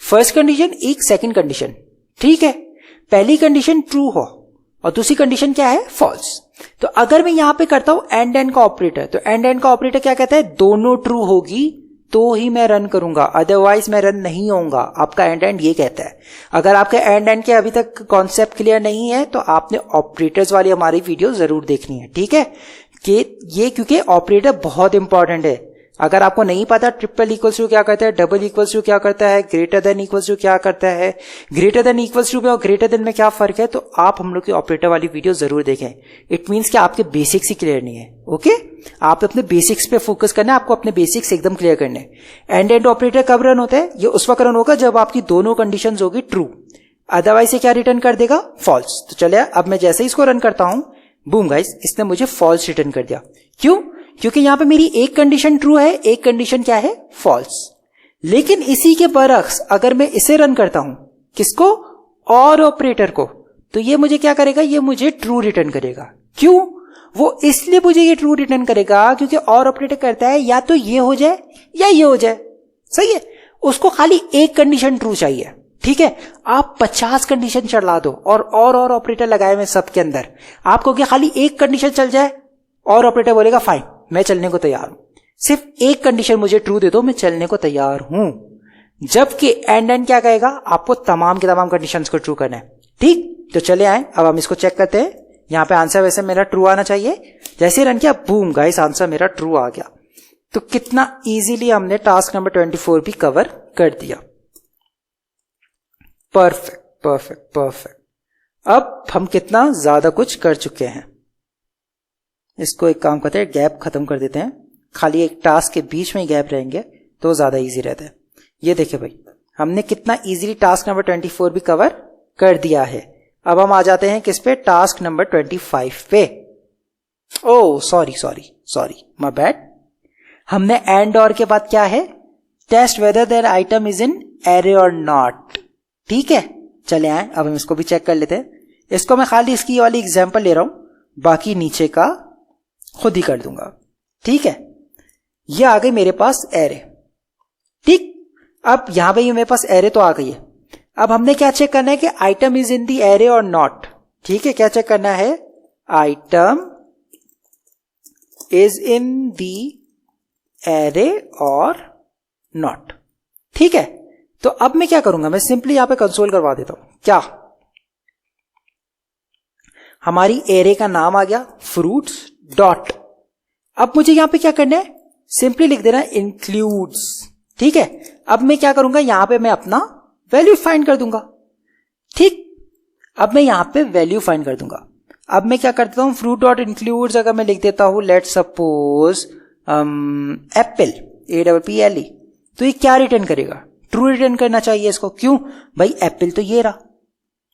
फर्स्ट कंडीशन एक सेकंड कंडीशन। ठीक है, पहली कंडीशन ट्रू हो और दूसरी कंडीशन क्या है, फॉल्स। तो अगर मैं यहां पे करता हूं एंड एंड का ऑपरेटर, तो एंड एंड का ऑपरेटर क्या कहता है, दोनों ट्रू होगी तो ही मैं रन करूंगा, अदरवाइज मैं रन नहीं होऊंगा। आपका एंड एंड ये कहता है। अगर आपके एंड एंड के अभी तक कॉन्सेप्ट क्लियर नहीं है तो आपने ऑपरेटर्स वाली हमारी वीडियो जरूर देखनी है। ठीक है, कि ये क्योंकि ऑपरेटर बहुत इंपॉर्टेंट है। अगर आपको नहीं पता ट्रिपल इक्वल्स टू क्या करता है, डबल इक्वल्स टू क्या करता है, ग्रेटर देन इक्वल्स टू क्या करता है, ग्रेटर देन इक्वल्स टू में और ग्रेटर देन में क्या फर्क है, तो आप हम लोग की ऑपरेटर वाली वीडियो जरूर देखें। इट मींस कि आपके बेसिक्स ही क्लियर नहीं है। ओके, आप अपने बेसिक्स पे फोकस करना है, आपको अपने बेसिक्स एकदम क्लियर करने हैं। एंड एंड ऑपरेटर कब रन होता है, ये उस वक्त रन होगा जब आपकी दोनों कंडीशंस होगी ट्रू, अदरवाइज से क्या रिटर्न कर देगा, फॉल्स। तो चलिए अब मैं जैसे ही इसको रन करता हूं, बूम गाइस, इसने मुझे फॉल्स रिटर्न कर दिया। क्यों? क्योंकि यहां पे मेरी एक कंडीशन ट्रू है, एक कंडीशन क्या है, फॉल्स। लेकिन इसी के बरक्स अगर मैं इसे रन करता हूं, किसको, और ऑपरेटर को, तो ये मुझे क्या करेगा, ये मुझे ट्रू रिटर्न करेगा। क्यों? वो इसलिए मुझे ये ट्रू रिटर्न करेगा क्योंकि और ऑपरेटर करता है या तो ये हो जाए या ये हो जाए। सही है, उसको खाली एक कंडीशन ट्रू चाहिए। ठीक है, आप 50 कंडीशन चला दो और ऑपरेटर लगाए हुए सबके अंदर, आपको क्या खाली एक कंडीशन चल जाए, और ऑपरेटर बोलेगा फाइन मैं चलने को तैयार हूं, सिर्फ एक कंडीशन मुझे ट्रू दे दो, मैं चलने को तैयार हूं। जबकि एंड एंड क्या कहेगा, आपको तमाम के तमाम कंडीशंस को ट्रू करना है। ठीक, तो चले आए, अब हम इसको चेक करते हैं। यहां पे आंसर वैसे मेरा ट्रू आना चाहिए। जैसे रन किया, बूम गाइस, आंसर मेरा ट्रू आ गया। तो कितना इजीली हमने टास्क नंबर 24 भी कवर कर दिया। Perfect perfect perfect. अब हम कितना ज्यादा कुछ कर चुके हैं। इसको एक काम करते हैं, गैप खत्म कर देते हैं, खाली एक टास्क के बीच में ही गैप रहेंगे तो ज्यादा इजी रहता है। ये देखिए भाई, हमने कितना इजीली टास्क नंबर 24 भी कवर कर दिया है। अब हम आ जाते हैं किस पे, टास्क नंबर 25 पे। Oh sorry my bad. हमने एंड और के बाद क्या है, test whether there item is in array और नॉट। ठीक है, चले आए, अब हम इसको भी चेक कर लेते हैं। इसको मैं खाली इसकी वाली एग्जांपल ले रहा हूं, बाकी नीचे का खुद ही कर दूंगा। ठीक है, ये आ गई मेरे पास एरे। ठीक, अब यहां पे मेरे पास एरे तो आ गई है। अब हमने क्या चेक करना है कि item is in the array और नॉट। ठीक है, क्या चेक करना है, item is in the array और नॉट। ठीक है, तो अब मैं क्या करूंगा, मैं सिंपली यहां पे कंसोल करवा देता हूं। क्या, हमारी एरे का नाम आ गया फ्रूट्स डॉट। अब मुझे यहां पे क्या करना है, सिंपली लिख देना इंक्लूड्स। ठीक है, अब मैं क्या करूंगा, यहां पे मैं अपना वैल्यू फाइंड कर दूंगा। ठीक, अब मैं यहां पे वैल्यू फाइंड कर दूंगा। अब मैं क्या करता हूँ, फ्रूट डॉट इंक्लूड्स अगर मैं लिख देता हूँ लेट सपोज एप्पल, APPLE, तो ये क्या रिटर्न करेगा, ट्रू रिटर्न करना चाहिए इसको। क्यों भाई, एप्पल तो ये रहा,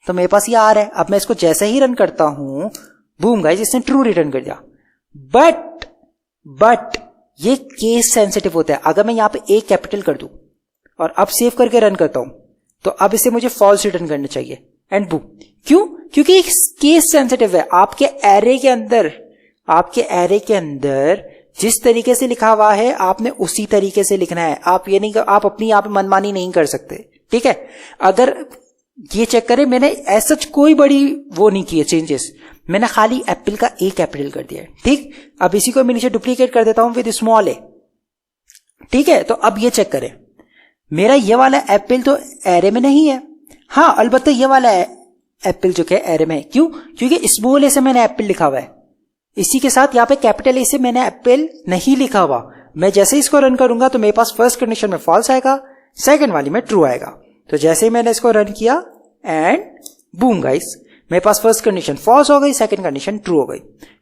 तो मेरे पास ये आ रहा है। अब मैं इसको जैसे ही रन करता हूं, बूम गाइस, इसने ट्रू रिटर्न कर दिया। बट ये केस सेंसिटिव होता है। अगर मैं यहां पे ए कैपिटल कर दूं और अब सेव करके रन करता हूं, तो अब इसे मुझे फॉल्स रिटर्न करना चाहिए एंड बूम। क्यों? क्योंकि एक केस सेंसिटिव है। आपके एरे के अंदर जिस तरीके से लिखा हुआ है आपने उसी तरीके से लिखना है। आप ये नहीं, आप अपनी यहाँ पे मनमानी नहीं कर सकते, ठीक है। अगर ये चेक करें, मैंने ऐसा कोई बड़ी वो नहीं की है चेंजेस, मैंने खाली एप्पल का ए कैपिटल कर दिया है, ठीक। अब इसी को मैं नीचे डुप्लीकेट कर देता हूं विद स्मॉल ए, ठीक है। तो अब ये चेक करें, मेरा ये वाला एप्पल तो एरे में नहीं है। हाँ, अलबत्ता ये वाला एप्पल जो है एरे में है। क्यों? क्योंकि स्मॉल ए से मैंने एप्पल लिखा हुआ है, इसी के साथ यहाँ पे कैपिटल ए से मैंने एप्पल नहीं लिखा हुआ। मैं जैसे इसको रन करूंगा तो मेरे पास फर्स्ट कंडीशन में फॉल्स आएगा, सेकंड वाली में ट्रू आएगा। तो जैसे ही मैंने इसको रन किया एंड बूम गाइस, मेरे पास फर्स्ट कंडीशन फॉल्स हो गई, सेकंड कंडीशन ट्रू हो गई।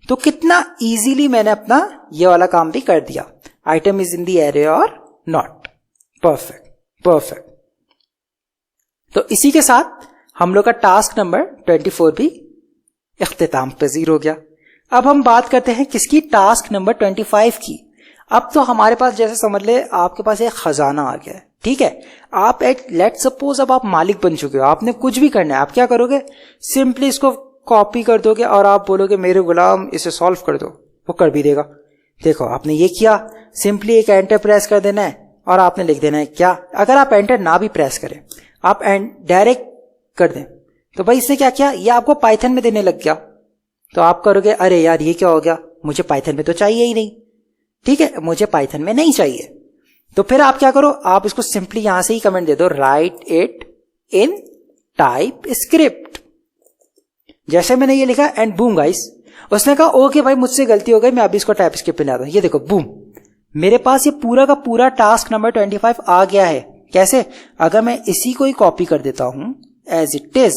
तो कितना इजीली मैंने अपना ये वाला काम भी कर दिया। Item is in the array और नॉट। परफेक्ट। तो इसी के साथ हम लोग का टास्क नंबर 24 भी इख्तिताम पजीर हो गया। अब हम बात करते हैं किसकी, टास्क नंबर 25 की। अब तो हमारे पास जैसे समझ ले आपके पास एक खजाना आ गया है, ठीक है। आप लेट सपोज अब आप मालिक बन चुके हो, आपने कुछ भी करना है। आप क्या करोगे, सिंपली इसको कॉपी कर दोगे और आप बोलोगे मेरे गुलाम इसे सॉल्व कर दो, वो कर भी देगा। देखो आपने ये किया, सिंपली एक एंटर प्रेस कर देना है और आपने लिख देना है क्या। अगर आप एंटर ना भी प्रेस करें, आप डायरेक्ट कर दें, तो भाई इसने क्या किया, ये आपको पाइथन में देने लग गया। तो आप करोगे अरे यार ये क्या हो गया, मुझे पाइथन में तो चाहिए ही नहीं, ठीक है, मुझे पाइथन में नहीं चाहिए। तो फिर आप क्या करो, आप इसको सिंपली यहां से ही कमेंट दे दो, right it in type script. जैसे मैंने ये लिखा एंड बूम गाइस, उसने कहा ओके भाई मुझसे गलती हो गई, मैं अभी इसको टाइप स्क्रिप्ट में आता हूं। ये देखो बूम, मेरे पास ये पूरा का पूरा टास्क नंबर 25 आ गया है। कैसे? अगर मैं इसी को ही कॉपी कर देता हूं एज इट इज,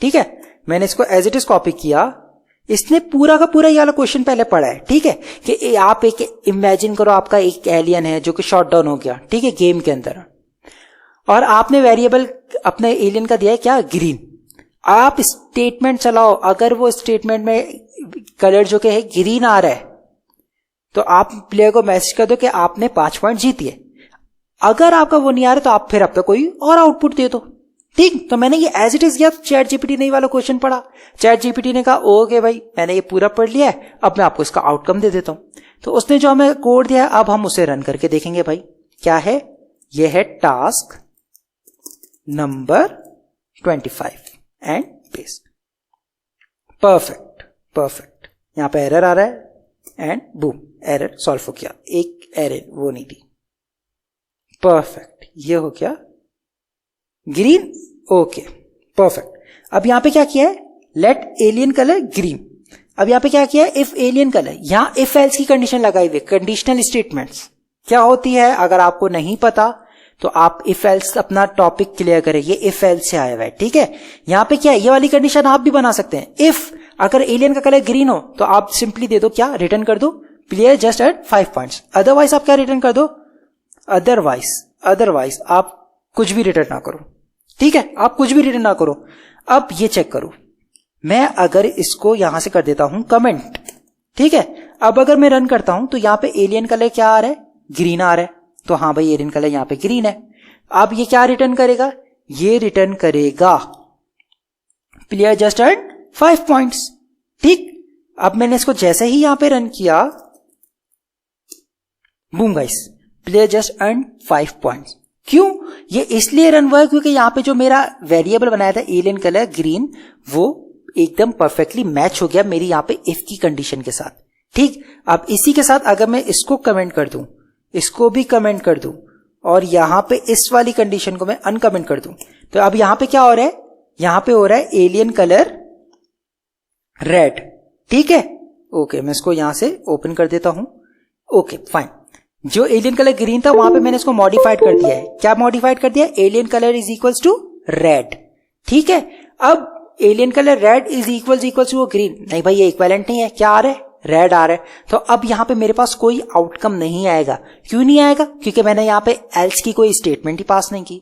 ठीक है, मैंने इसको एज इट इज कॉपी किया। इसने पूरा का पूरा ये वाला क्वेश्चन पहले पढ़ा है, ठीक है, कि आप एक इमेजिन करो आपका एक एलियन है जो कि शॉट डाउन हो गया, ठीक है, गेम के अंदर, और आपने वेरिएबल अपने एलियन का दिया है क्या, ग्रीन। आप स्टेटमेंट चलाओ, अगर वो स्टेटमेंट में कलर जो कि है ग्रीन आ रहा है, तो आप प्लेयर को मैसेज कर दो कि आपने 5 पॉइंट जीत लिए। अगर आपका वो नहीं आ रहा तो आप फिर आपका कोई और आउटपुट दे दो, ठीक। तो मैंने ये एज इट इज किया, चैट जीपीटी ने वाला क्वेश्चन पढ़ा, चैट जीपीटी ने कहा ओके भाई मैंने ये पूरा पढ़ लिया है, अब मैं आपको इसका आउटकम दे देता हूं। तो उसने जो हमें कोड दिया है, अब हम उसे रन करके देखेंगे भाई क्या है। ये है task number 25 and paste. Perfect. यहां पे एरर आ रहा है एंड बूम, एरर सॉल्व हो गया, एक एरर वो नहीं थी। परफेक्ट, ये हो गया ग्रीन, ओके परफेक्ट। अब यहां पे क्या किया है, लेट एलियन कलर ग्रीन। अब यहां पे क्या किया है, इफ एलियन कलर, यहां इफ एल्स की कंडीशन लगाई हुई। कंडीशनल स्टेटमेंट्स क्या होती है, अगर आपको नहीं पता तो आप इफ एल्स अपना टॉपिक क्लियर करें, ये इफ एल्स से आया हुआ है, ठीक है। यहां पे क्या है, ये वाली कंडीशन आप भी बना सकते हैं। इफ अगर एलियन का कलर ग्रीन हो तो आप सिंपली दे दो क्या, रिटर्न कर दो player just at 5 points. Otherwise आप क्या रिटर्न कर दो, अदरवाइज आप कुछ भी रिटर्न ना करो, ठीक है, आप कुछ भी रिटर्न ना करो। अब ये चेक करो, मैं अगर इसको यहां से कर देता हूं कमेंट, ठीक है। अब अगर मैं रन करता हूं तो यहां पे एलियन कलर क्या आ रहा है, ग्रीन आ रहा है। तो हाँ भाई एलियन कलर यहां पे ग्रीन है। अब ये क्या रिटर्न करेगा, ये रिटर्न करेगा प्लेयर जस्ट अर्न 5 पॉइंट्स, ठीक। अब मैंने इसको जैसे ही यहां पे रन किया, boom guys, player just earn 5 points. क्यों? ये इसलिए रन हुआ है क्योंकि यहां पे जो मेरा वेरिएबल बनाया था एलियन कलर ग्रीन, वो एकदम परफेक्टली मैच हो गया मेरी यहां पे इफ की कंडीशन के साथ, ठीक। अब इसी के साथ अगर मैं इसको कमेंट कर दूं, इसको भी कमेंट कर दूं, और यहां पे इस वाली कंडीशन को मैं अनकमेंट कर दूं, तो अब यहां पे क्या हो रहा है, यहां पे हो रहा है एलियन कलर रेड, ठीक है। ओके, मैं इसको यहां से ओपन कर देता हूं। ओके फाइन, जो एलियन कलर ग्रीन था वहां पे मैंने इसको मॉडिफाइड कर दिया है। क्या मॉडिफाइड कर दिया, alien colour is equals to red, ठीक है। अब alien colour red is equal to green, नहीं भाई ये इक्विवेलेंट नहीं है, क्या आ रहा है, रेड आ रहा है। तो अब यहां पे मेरे पास कोई आउटकम नहीं आएगा। क्यों नहीं आएगा? क्योंकि मैंने यहां पे एल्स की कोई स्टेटमेंट ही पास नहीं की,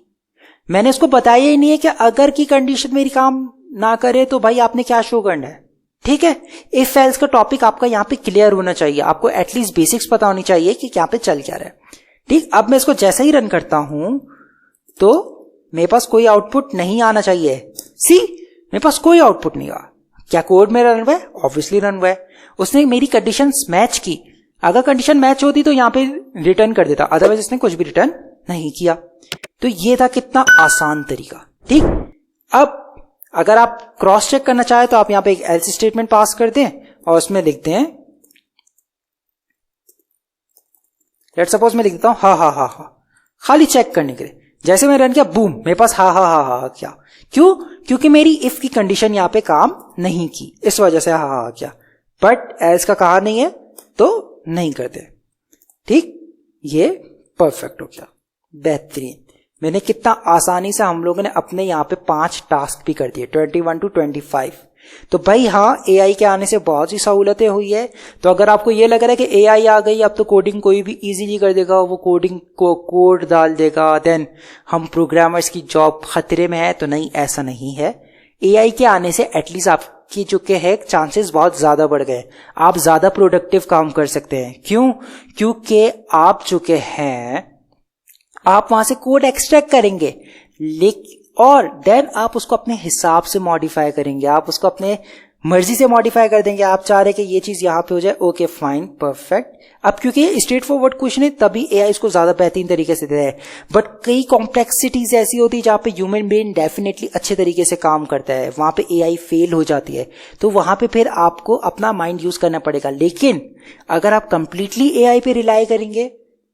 मैंने उसको बताया ही नहीं है कि अगर की कंडीशन मेरी काम ना करे तो भाई आपने क्या शो करना है। ठीक है, इफ एल्स का टॉपिक आपका यहां पे क्लियर होना चाहिए, आपको एटलीस्ट बेसिक्स पता होनी चाहिए कि यहाँ पे चल क्या रहा है। ठीक, अब मैं इसको जैसा ही रन करता हूं तो मेरे पास कोई आउटपुट नहीं आना चाहिए। सी, मेरे पास कोई आउटपुट नहीं आया। क्या कोड में रन हुआ है? ऑब्वियसली रन हुआ है। उसने मेरी कंडीशंस मैच की, अगर कंडीशन मैच होती तो यहां पे रिटर्न कर देता, अदरवाइज इसने कुछ भी रिटर्न नहीं किया। तो ये था कितना आसान तरीका। ठीक, अब अगर आप क्रॉस चेक करना चाहे तो आप यहां पे एक एल्स स्टेटमेंट पास कर दें और उसमें लिखते हैं, लेट्स सपोज मैं लिख देता हूं हा, खाली चेक करने के लिए। जैसे मैं रन किया, बूम, मेरे पास हा क्या। क्यों? क्योंकि मेरी इफ की कंडीशन यहां पे काम नहीं की, इस वजह से हा क्या। बट एल्स का कहा नहीं है तो नहीं करते। ठीक, ये परफेक्ट हो गया, बेहतरीन। मैंने कितना आसानी से हम लोगों ने अपने यहाँ पे 5 टास्क भी कर दिए, 21 to 25। तो भाई हाँ, एआई के आने से बहुत सी सहूलतें हुई है। तो अगर आपको ये लग रहा है कि एआई आ गई अब तो कोडिंग कोई भी इजीली कर देगा, वो कोडिंग को कोड डाल देगा, देन हम प्रोग्रामर्स की जॉब खतरे में है, तो नहीं, ऐसा नहीं है। एआई के आने से एटलीस्ट आपकी जो के है चांसेस बहुत ज्यादा बढ़ गए, आप ज्यादा प्रोडक्टिव काम कर सकते हैं। क्यों? क्योंकि आप जो के हैं आप वहां से कोड एक्सट्रैक्ट करेंगे, और देन आप उसको अपने हिसाब से मॉडिफाई करेंगे, आप उसको अपने मर्जी से मॉडिफाई कर देंगे। आप चाह रहे कि ये चीज यहां पे हो जाए, ओके फाइन, परफेक्ट। अब क्योंकि ये स्ट्रेट फॉरवर्ड क्वेश्चन है तभी एआई इसको ज्यादा बेहतरीन तरीके से दे रहा है। बट कई कॉम्प्लेक्सिटीज ऐसी होती है जहां पे ह्यूमन ब्रेन डेफिनेटली अच्छे तरीके से काम करता है, वहां पे एआई फेल हो जाती है, तो वहां पे फिर आपको अपना माइंड यूज करना पड़ेगा। लेकिन अगर आप कंप्लीटली एआई पे रिलाई करेंगे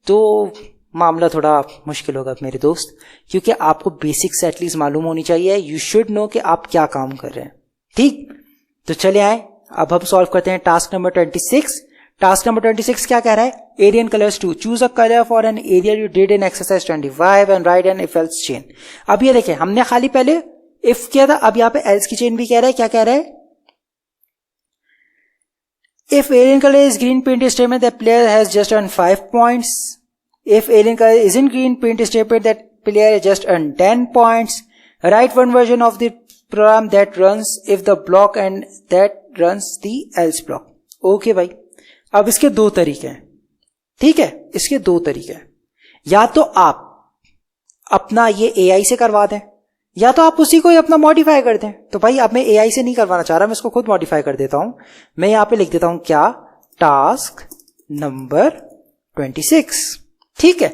तो मामला थोड़ा मुश्किल होगा मेरे दोस्त, क्योंकि आपको बेसिक्स एटलीस्ट मालूम होनी चाहिए। यू शुड नो कि आप क्या काम कर रहे हैं। ठीक, तो चले आए, अब हम सॉल्व करते हैं टास्क नंबर 26। टास्क नंबर 26 क्या कह रहा है? Alien colours 2, choose a colour for an area you did in exercise 25 and write an if else chain. अब ये देखें, हमने खाली पहले इफ किया था, अब यहां पे एल्स की चेन भी कह रहा है। क्या कह रहा है? If alien colour is green, print statement that player has just earn 5 points. If alien color isn't green, print a statement that player just earned 10 points. Write one version of the program that runs if the block and that runs the else block. Okay भाई, अब इसके 2 तरीके हैं। ठीक है, इसके 2 तरीके हैं। या तो आप अपना ये AI से करवा दें, या तो आप उसी को ही अपना मॉडिफाई कर दें। तो भाई अब मैं AI से नहीं करवाना चाह रहा, मैं इसको खुद मॉडिफाई कर देता हूं। मैं यहां पे लिख देता हूं क्या, टास्क नंबर 26। ठीक है,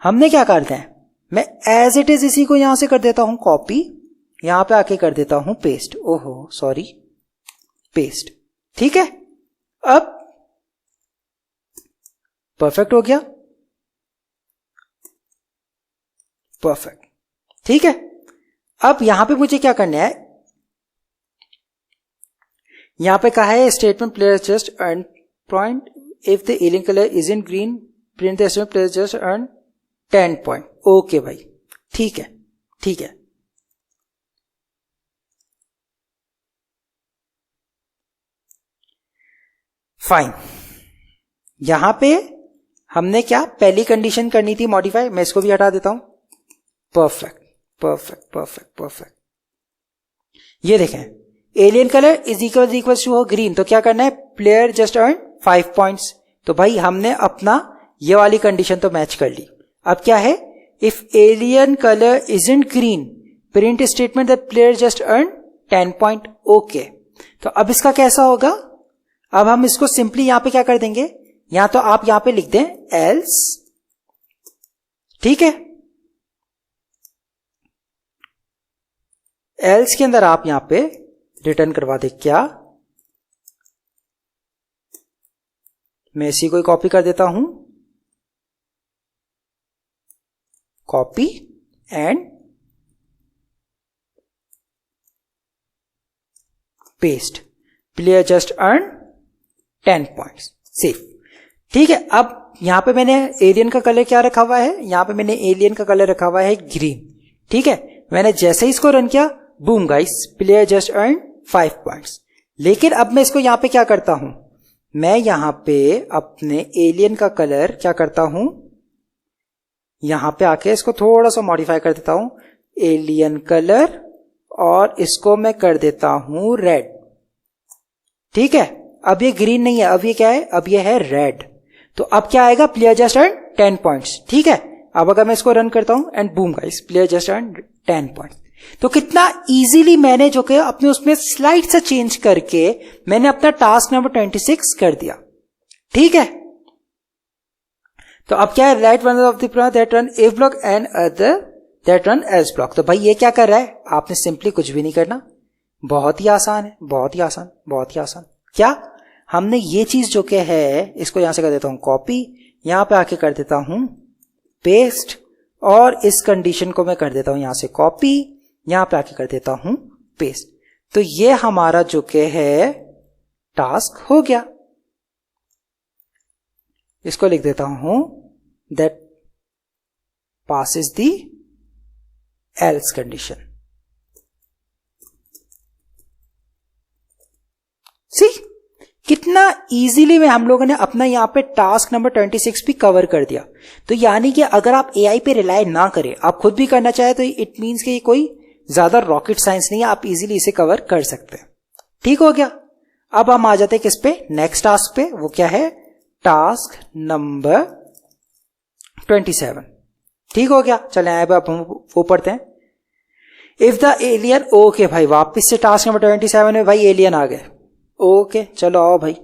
हमने क्या करते हैं, मैं एज इट इज इसी को यहां से कर देता हूं कॉपी, यहां पे आके कर देता हूं पेस्ट। ओहो सॉरी, पेस्ट। ठीक है, अब परफेक्ट हो गया, परफेक्ट। ठीक है, अब यहां पे मुझे क्या करना है, यहां पे कहा है statement player just earn point if the alien colour is in green, print the statement player just earn 10 point. Okay भाई, ठीक है, ठीक है। फाइन, यहां पे हमने क्या पहली कंडीशन करनी थी मॉडिफाई, मैं इसको भी हटा देता हूं। Perfect, perfect, perfect, perfect. ये देखें, alien colour is equal to green, तो क्या करना है, प्लेयर जस्ट अर्न 5 पॉइंट्स। तो भाई हमने अपना ये वाली कंडीशन तो मैच कर ली। अब क्या है, if alien colour isn't green, print statement that player just earn 10 point. Okay, तो अब इसका कैसा होगा, अब हम इसको सिंपली यहां पे क्या कर देंगे, या तो आप यहां पे लिख दें एल्स। ठीक है, एल्स के अंदर आप यहां पे रिटर्न करवा दे क्या, मैं इसी को कॉपी कर देता हूं, copy and paste, player just earn 10 points, safe. ठीक है, अब यहां पे मैंने एलियन का कलर क्या रखा हुआ है, यहां पे मैंने एलियन का कलर रखा हुआ है ग्रीन। ठीक है, मैंने जैसे ही इसको रन किया boom guys, player just earn 5 points. लेकिन अब मैं इसको यहां पे क्या करता हूं, मैं यहां पे अपने एलियन का कलर क्या करता हूं, यहां पे आके इसको थोड़ा सा मॉडिफाई कर देता हूं, एलियन कलर, और इसको मैं कर देता हूं रेड। ठीक है, अब ये ग्रीन नहीं है, अब ये क्या है, अब ये है रेड। तो अब क्या आएगा, प्लेयर जस्ट अर्न 10 पॉइंट्स। ठीक है, अब अगर मैं इसको रन करता हूं and boom guys, player just earn 10 points. तो कितना इजीली मैंने जो कि अपने उसमें स्लाइड से चेंज करके मैंने अपना टास्क नंबर 26 कर दिया। ठीक है, तो अब क्या है, write one of the program that run if block and other that run else block. तो भाई ये क्या कर रहा है, आपने सिंपली कुछ भी नहीं करना, बहुत ही आसान है, बहुत ही आसान, बहुत ही आसान। क्या, हमने ये चीज जो कि है इसको यहां से कर देता हूं कॉपी, यहां पे आके कर देता हूं पेस्ट, और इस कंडीशन को मैं कर देता हूं यहां से कॉपी, यहां पे आके कर देता हूं पेस्ट। तो ये हमारा जो कि है टास्क हो गया। इसको लिख देता हूं that passes the else condition। सी कितना इजीली में हम लोगों ने अपना यहां पे टास्क नंबर 26 भी कवर कर दिया। तो यानी कि अगर आप एआई पे रिलाय ना करें, आप खुद भी करना चाहे, तो इट मींस कि कोई ज्यादा रॉकेट साइंस नहीं है, आप इजीली इसे कवर कर सकते हैं। ठीक हो गया। अब हम आ जाते हैं किस पे, नेक्स्ट टास्क पे। वो क्या है, टास्क नंबर 27। ठीक हो गया, चले आए अब हम वो पढ़ते हैं। इफ द एलियन, ओके भाई वापस से टास्क नंबर 27 में भाई एलियन आ गए। ओके चलो आओ भाई।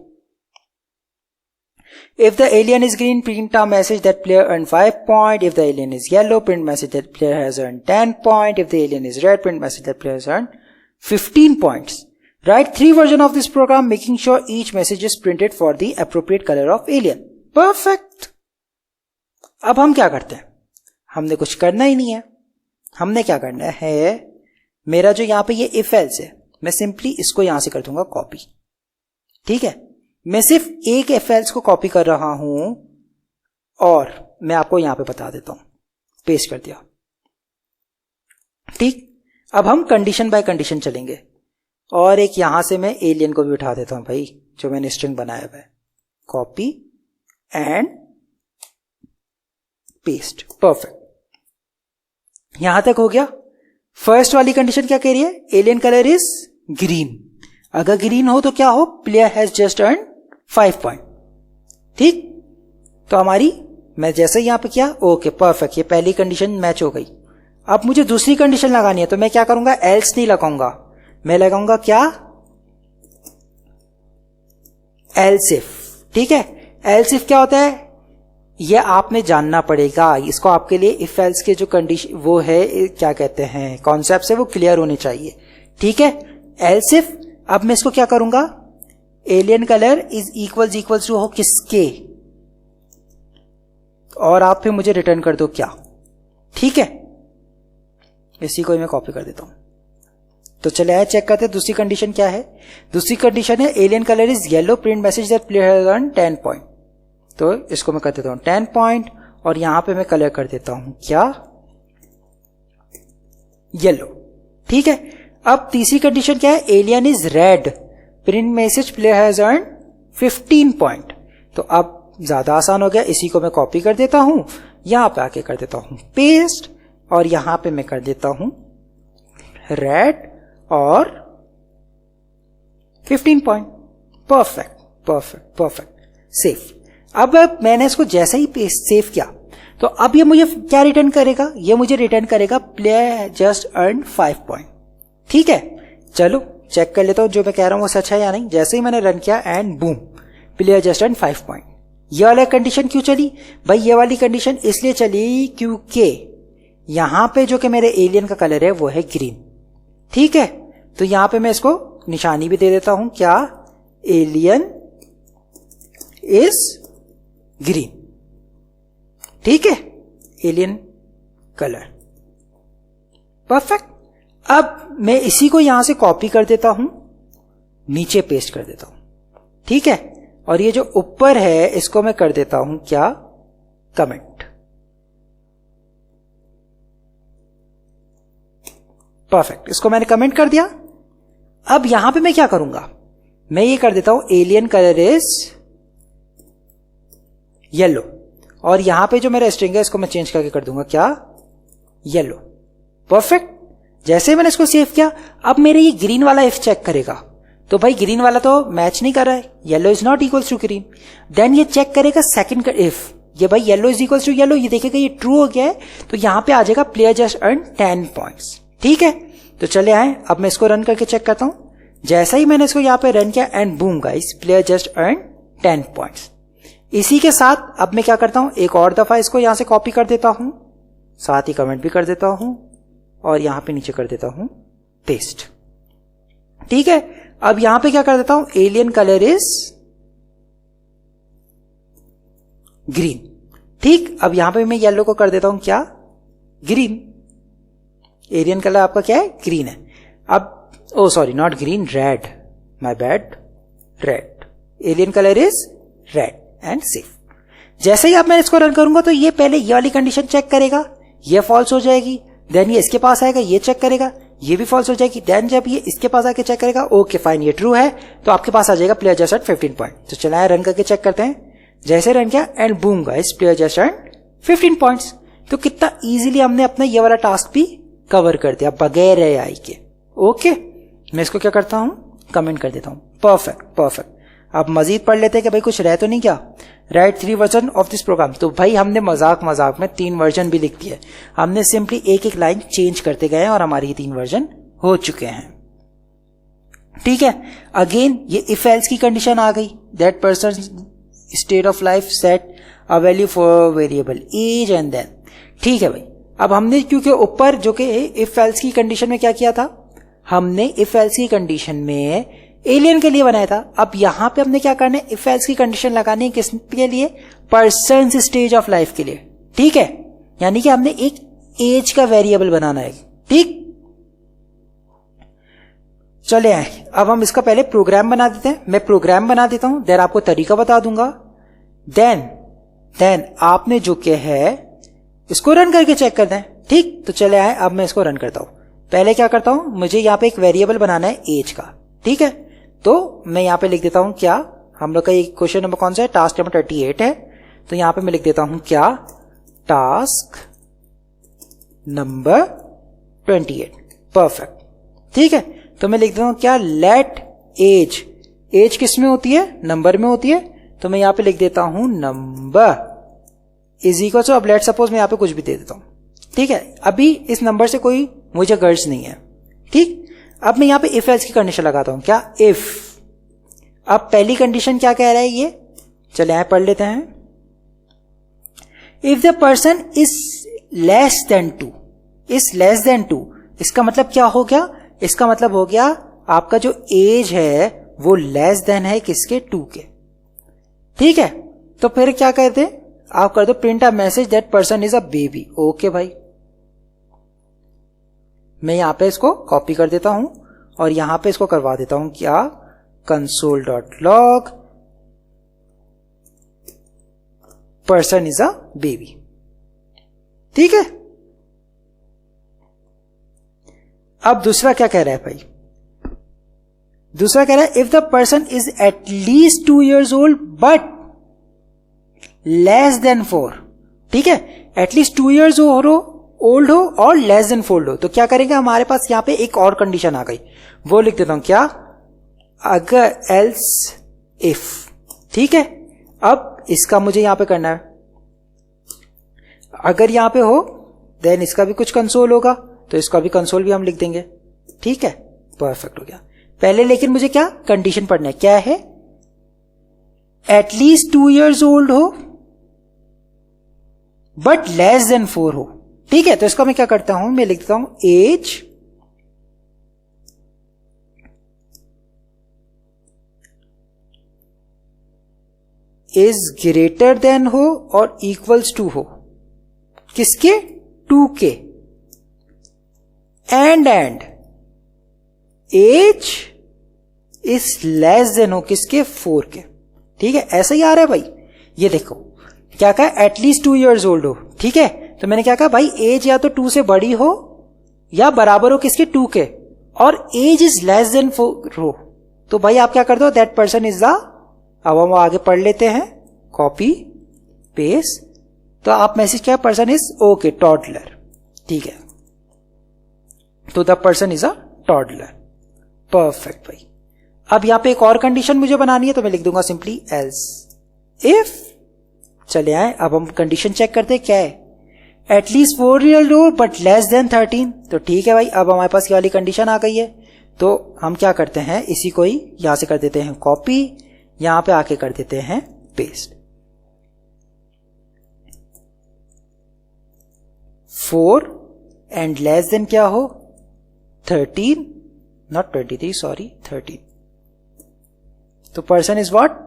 If the alien is green, print a message that player earned 5 points. If the alien is yellow, print message that player has earned 10 points. If the alien is red, print message that player has earned 15 points. Write 3 versions of this program, making sure each message is printed for the appropriate color of alien. Perfect. अब हम क्या करते हैं, हमने कुछ करना ही नहीं है। हमने क्या करना है, मेरा जो यहां पे ये if else है, मैं सिंपली इसको यहां से कर दूंगा कॉपी। ठीक है, मैं सिर्फ एक if else को कॉपी कर रहा हूं, और मैं आपको यहां पे बता देता हूं, पेस्ट कर दिया। ठीक, अब हम कंडीशन बाय कंडीशन चलेंगे, और एक यहां से मैं एलियन को भी उठा देता हूं भाई, जो मैंने स्ट्रिंग बनाया हुआ है, कॉपी एंड पेस्ट। परफेक्ट, यहां तक हो गया। फर्स्ट वाली कंडीशन क्या कह रही है, एलियन कलर इज ग्रीन। अगर ग्रीन हो तो क्या हो, player has just earn 5 point. ठीक, तो हमारी, मैं जैसे यहां पे किया, ओके परफेक्ट, ये पहली कंडीशन मैच हो गई। अब मुझे दूसरी कंडीशन लगानी है, तो मैं क्या करूंगा, एल्स नहीं लगाऊंगा, मैं लगाऊंगा क्या, एल्स इफ। ठीक है, एल्स इफ क्या होता है, ये आपने जानना पड़ेगा, इसको आपके लिए इफ एल्स के जो कंडीशन वो है, क्या कहते हैं, कॉन्सेप्ट है, वो क्लियर होने चाहिए। ठीक है, एल्स इफ, अब मैं इसको क्या करूंगा, alien colour is equals to हो किसके, और आप फिर मुझे रिटर्न कर दो क्या। ठीक है, इसी को मैं कॉपी कर देता हूं। तो चले आए चेक करते हैं दूसरी कंडीशन क्या है। दूसरी कंडीशन है alien colour is yellow, print message that player has earn 10 point. तो इसको मैं कर देता हूं 10 पॉइंट, और यहां पे मैं कलर कर देता हूं क्या, येलो। ठीक है, अब तीसरी कंडीशन क्या है, alien is red, print message player has earn 15 point. तो अब ज्यादा आसान हो गया, इसी को मैं कॉपी कर देता हूं, यहां पे आके कर देता हूं पेस्ट, और यहां पे मैं कर देता हूं रेड और 15 point. Perfect perfect perfect, safe. अब मैंने इसको जैसे ही पेस्ट सेव किया, तो अब ये मुझे क्या रिटर्न करेगा, ये मुझे रिटर्न करेगा प्लेयर जस्ट अर्न 5 पॉइंट। ठीक है, चलो चेक कर लेता हूं जो मैं कह रहा हूं वो सच है या नहीं। जैसे ही मैंने रन किया and boom, player just earn 5 point. ये वाली कंडीशन क्यों चली भाई, ये वाली कंडीशन इसलिए चली क्योंकि यहां पे जो कि मेरे एलियन का कलर है वो है ग्रीन। ठीक है, तो यहां पे मैं इसको निशानी भी दे देता हूं क्या, एलियन इज ग्रीन। ठीक है, एलियन कलर। परफेक्ट, अब मैं इसी को यहां से कॉपी कर देता हूं, नीचे पेस्ट कर देता हूं। ठीक है, और ये जो ऊपर है इसको मैं कर देता हूं क्या, कमेंट। परफेक्ट, इसको मैंने कमेंट कर दिया। अब यहां पे मैं क्या करूंगा, मैं ये कर देता हूं एलियन कलर इज येलो, और यहां पे जो मेरा स्ट्रिंग है इसको मैं चेंज करके कर दूंगा क्या, येलो। परफेक्ट। जैसे मैंने इसको सेव किया, अब मेरे ये ग्रीन वाला इफ चेक करेगा, तो भाई ग्रीन वाला तो मैच नहीं कर रहा है, yellow is not equals to green. Then ये चेक करेगा सेकंड इफ, ये भाई yellow is equals to yellow, ये देखेगा ये ट्रू हो गया है, तो यहां पे आ जाएगा प्लेयर जस्ट अर्न 10 पॉइंट्स। ठीक है, तो चले आए, अब मैं इसको रन करके चेक करता हूं। जैसा ही मैंने इसको यहां पे रन किया and boom guys, player just earn 10 points. इसी के साथ अब मैं क्या करता हूं, एक और दफा इसको यहां से कॉपी कर देता हूं, साथ ही कमेंट भी कर देता हूं, और यहां पे नीचे कर देता हूं पेस्ट। ठीक है, अब यहां पे क्या कर देता हूं, एलियन कलर इज ग्रीन। ठीक, अब यहां पे मैं येलो को कर देता हूं क्या, ग्रीन। एलियन कलर आपका क्या है, ग्रीन है। अब oh sorry not green, red, my bad, red. Alien colour is red and save. जैसे ही अब मैं इसको रन करूंगा तो ये पहले ये वाली कंडीशन चेक करेगा, ये फॉल्स हो जाएगी। देन ये इसके पास आएगा, ये चेक करेगा, ये भी फॉल्स हो जाएगी। देन जब ये इसके पास आके चेक करेगा, ओके फाइन ये ट्रू है, तो आपके पास आ जाएगा प्लेयर जस्ट अर्न 15 पॉइंट। तो चलाए रन करके चेक करते हैं। जैसे रन किया and boom guys, player just earn 15 points. तो कितना इजीली हमने अपना ये वाला टास्क भी कवर कर दिया बगैर एआई के। ओके, मैं इसको क्या करता हूं, कमेंट कर देता हूं। Perfect perfect. अब मजीद पढ़ लेते हैं कि भाई कुछ रह तो नहीं क्या। Write 3 version of this program. तो भाई हमने मजाक मजाक में 3 वर्जन भी लिख दिए, हमने सिंपली एक एक लाइन चेंज करते गए और हमारे 3 वर्जन हो चुके हैं। ठीक है, अगेन ये इफ एल्स की कंडीशन आ गई, that person state of life set a value for variable age and then. ठीक है भाई, अब हमने क्योंकि ऊपर जो कि इफ एल्स की कंडीशन में क्या किया था, हमने इफ एल्स की कंडीशन में एलियन के लिए बनाया था। अब यहां पे हमने क्या करना है, इफ एल्स की कंडीशन लगानी है किसके लिए, पर्सन स्टेज ऑफ लाइफ के लिए। ठीक है, यानी कि हमने एक एज का वेरिएबल बनाना है। ठीक, चले आए, अब हम इसका पहले प्रोग्राम बना देते हैं। मैं प्रोग्राम बना देता हूं, देन आपको तरीका बता दूंगा। देन आपने जो किया है इसको रन करके चेक करना है। ठीक, तो चले आए, अब मैं इसको रन करता हूं। पहले क्या करता हूं, मुझे यहां पे एक वेरिएबल बनाना है एज का। ठीक है, तो मैं यहां पे लिख देता हूं क्या, हम लोग का ये क्वेश्चन नंबर कौन सा है, टास्क नंबर 38 है। तो यहां पे मैं लिख देता हूं क्या, टास्क नंबर 28। परफेक्ट। ठीक है, तो मैं लिख देता हूं क्या, लेट एज, एज किस में होती है, नंबर में होती है। तो मैं यहां पे लिख देता हूं नंबर इज इक्वल टू, अब लेट सपोज मैं यहां पे कुछ भी दे देता हूं। ठीक है, अभी इस नंबर से कोई मुझे गर्ज नहीं है। ठीक, अब मैं यहां पे इफ एल्स की कंडीशन लगाता हूं क्या, इफ। अब पहली कंडीशन क्या कह रहा है ये, चले यहां पढ़ लेते हैं। If the person is less then 2, is less then 2, इसका मतलब क्या हो गया, इसका मतलब हो गया आपका जो एज है वो लेस देन है किसके, 2 के। ठीक है, तो फिर क्या कहते हैं आप, कर दो print a message that person is a baby. Okay भाई, मैं यहां पे इसको कॉपी कर देता हूं और यहां पे इसको करवा देता हूं क्या, console.log person is a baby. ठीक है, अब दूसरा क्या कह रहा है भाई, दूसरा कह रहा है if the person is at least 2 years old but less than 4। ठीक है, एटलीस्ट 2 years ओल्ड हो और लेस देन 4 हो। तो क्या करेंगे, हमारे पास यहां पे एक और कंडीशन आ गई, वो लिख देता हूं क्या, अगर एल्स इफ। ठीक है, अब इसका मुझे यहां पे करना है, अगर यहां पे हो देन इसका भी कुछ कंसोल होगा, तो इसका भी कंसोल भी हम लिख देंगे। ठीक है, परफेक्ट हो गया। पहले लेकिन मुझे क्या कंडीशन पढ़ना है, क्या है, एटलीस्ट 2 years ओल्ड हो बट लेस देन 4 हो। ठीक है, तो इसका मैं क्या करता हूं, मैं लिख देता हूं एज इज ग्रेटर देन हो और इक्वल्स टू हो किसके, 2 के। And age is less than हो किसके, 4 के। ठीक है, ऐसा ही आ रहा है भाई, ये देखो क्या कहा, एटलीस्ट 2 years ओल्ड हो। ठीक है, तो मैंने क्या कहा भाई, एज या तो 2 से बड़ी हो या बराबर हो किसके, 2 के, और एज इज लेस देन 4 रो, तो भाई आप क्या कर दो, दैट पर्सन इज द, अब हम आगे पढ़ लेते हैं, कॉपी पेस्ट, तो आप मैसेज क्या, पर्सन इज ओके टॉडलर, ठीक है, तो the person is a toddler, perfect भाई। अब यहां पे एक और कंडीशन मुझे बनानी है, तो मैं लिख दूंगा सिंपली एल्स इफ, चले आए, अब हम कंडीशन चेक करते हैं क्या है, at least 4 year old but less than 13, तो ठीक है भाई, अब हमारे पास ये वाली कंडीशन आ गई है, तो हम क्या करते हैं, इसी को ही यहां से कर देते हैं कॉपी, यहां पे आके कर देते हैं पेस्ट, 4 एंड लेस देन क्या हो, 13, नॉट 23, सॉरी 13, तो पर्सन इज व्हाट,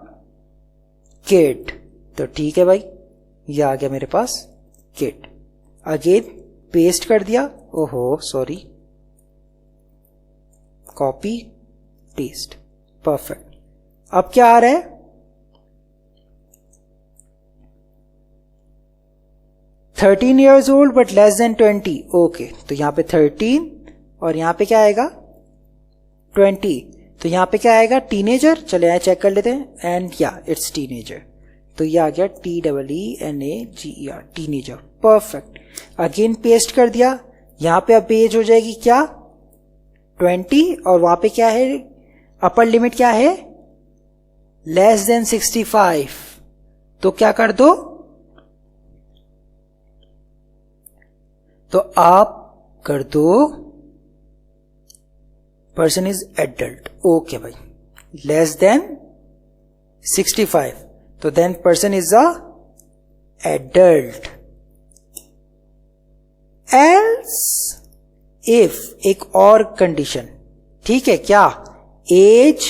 किड, तो ठीक है भाई, ये आ गया मेरे पास किड, अगेन पेस्ट कर दिया, ओहो सॉरी, कॉपी पेस्ट, परफेक्ट। अब क्या आ रहा है, 13 years old but less than 20, okay, तो यहां पे 13 और यहां पे क्या आएगा 20, तो यहां पे क्या आएगा, टीनेजर, चले आए चेक कर लेते हैं, एंड या इट्स टीनेजर, तो ये आ गया TEENAGER, teenager, perfect. Again paste कर दिया, यहां पे अब एज हो जाएगी क्या 20, और वहां पे क्या है, अपर लिमिट क्या है, लेस देन 65, तो क्या कर दो, तो आप कर दो पर्सन इज एडल्ट, ओके भाई, लेस देन 65, तो then person is a adult, else if, एक और कंडीशन, ठीक है, क्या, एज